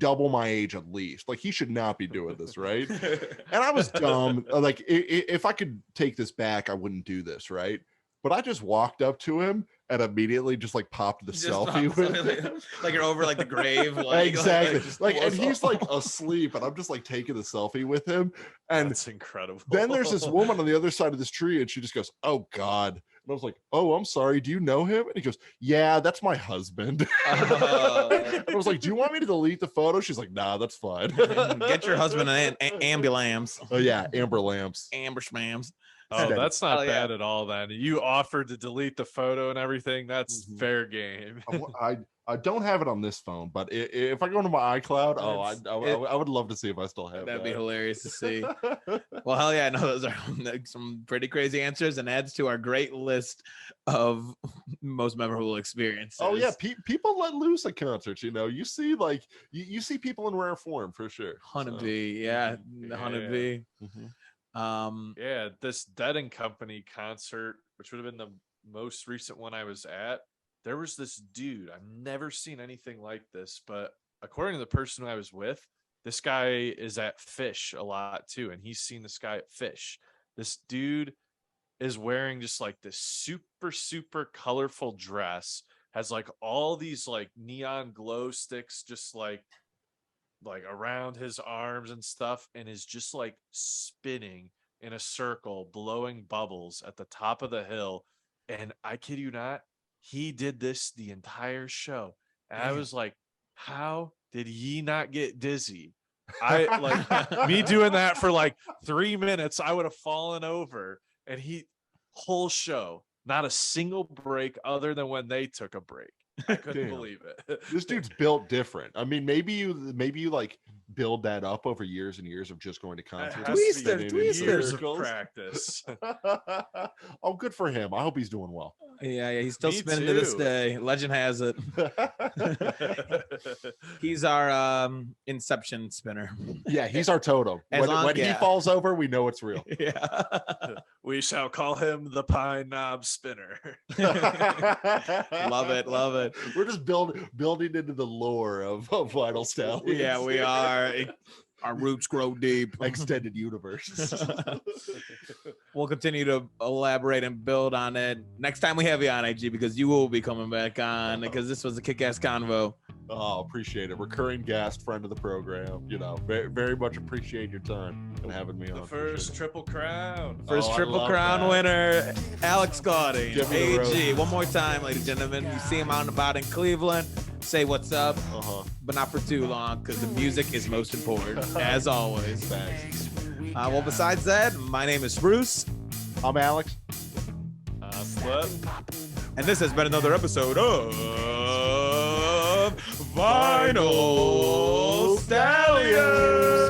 double my age at least. Like he should not be doing this, right? And I was dumb. Like if I could take this back, I wouldn't do this, right? But I just walked up to him and immediately just like popped the selfie with him. Like you're over like the grave. Like, exactly. Like and he's like asleep, and I'm just like taking the selfie with him. And that's incredible. Then there's this woman on the other side of this tree, and she just goes, "Oh God." And I was like, "Oh, I'm sorry. Do you know him?" And he goes, "Yeah, that's my husband." I was like, "Do you want me to delete the photo?" She's like, "Nah, that's fine." Get your husband an ambulance. Oh yeah, Amber Lamps. Amber Schmams. Oh, that's not bad at all. Then you offered to delete the photo and everything. That's fair game. I don't have it on this phone, but if I go into my iCloud, I would love to see if I still have. That'd be hilarious to see. Well, hell yeah, no, those are some pretty crazy answers, and adds to our great list of most memorable experiences. Oh yeah, people let loose at concerts. You know, you see like you see people in rare form for sure. Honeybee, yeah, Honeybee. Mm-hmm. Yeah, this Dead and Company concert, which would have been the most recent one I was at, there was this dude. I've never seen anything like this, but according to the person who I was with, this guy is at Fish a lot too, and he's seen this guy at Fish. This dude is wearing just like this super, super colorful dress, has like all these like neon glow sticks just like around his arms and stuff, and is just like spinning in a circle, blowing bubbles at the top of the hill. And I kid you not, he did this the entire show. And I was like, how did he not get dizzy? I like me doing that for like 3 minutes, I would have fallen over. And he whole show, not a single break other than when they took a break. I couldn't believe it. This dude's built different. I mean, maybe you like build that up over years and years of just going to concerts. Years of practice. Oh, good for him. I hope he's doing well. Yeah, he's still spinning to this day. Legend has it. He's our Inception spinner. Yeah, he's our totem. When he falls over, we know it's real. Yeah. We shall call him the Pine Knob Spinner. Love it. We're just building into the lore of Vinyl Stallions. Yeah, we are. Our roots grow deep. Extended universe. We'll continue to elaborate and build on it next time we have you on, IG, because you will be coming back on, because this was a kick-ass convo. Oh, appreciate it. Recurring guest, friend of the program. You know, very, very much appreciate your time and having me on. The first Triple Crown. Triple Crown winner, Alex Gauding, AG. One more time, ladies and gentlemen. You see him out and about in Cleveland. Say what's up, but not for too long, because the music is most important, as always. Thanks. Well, besides that, my name is Spruce. I'm Alex. Flip. And this has been another episode of Vinyl Stallions.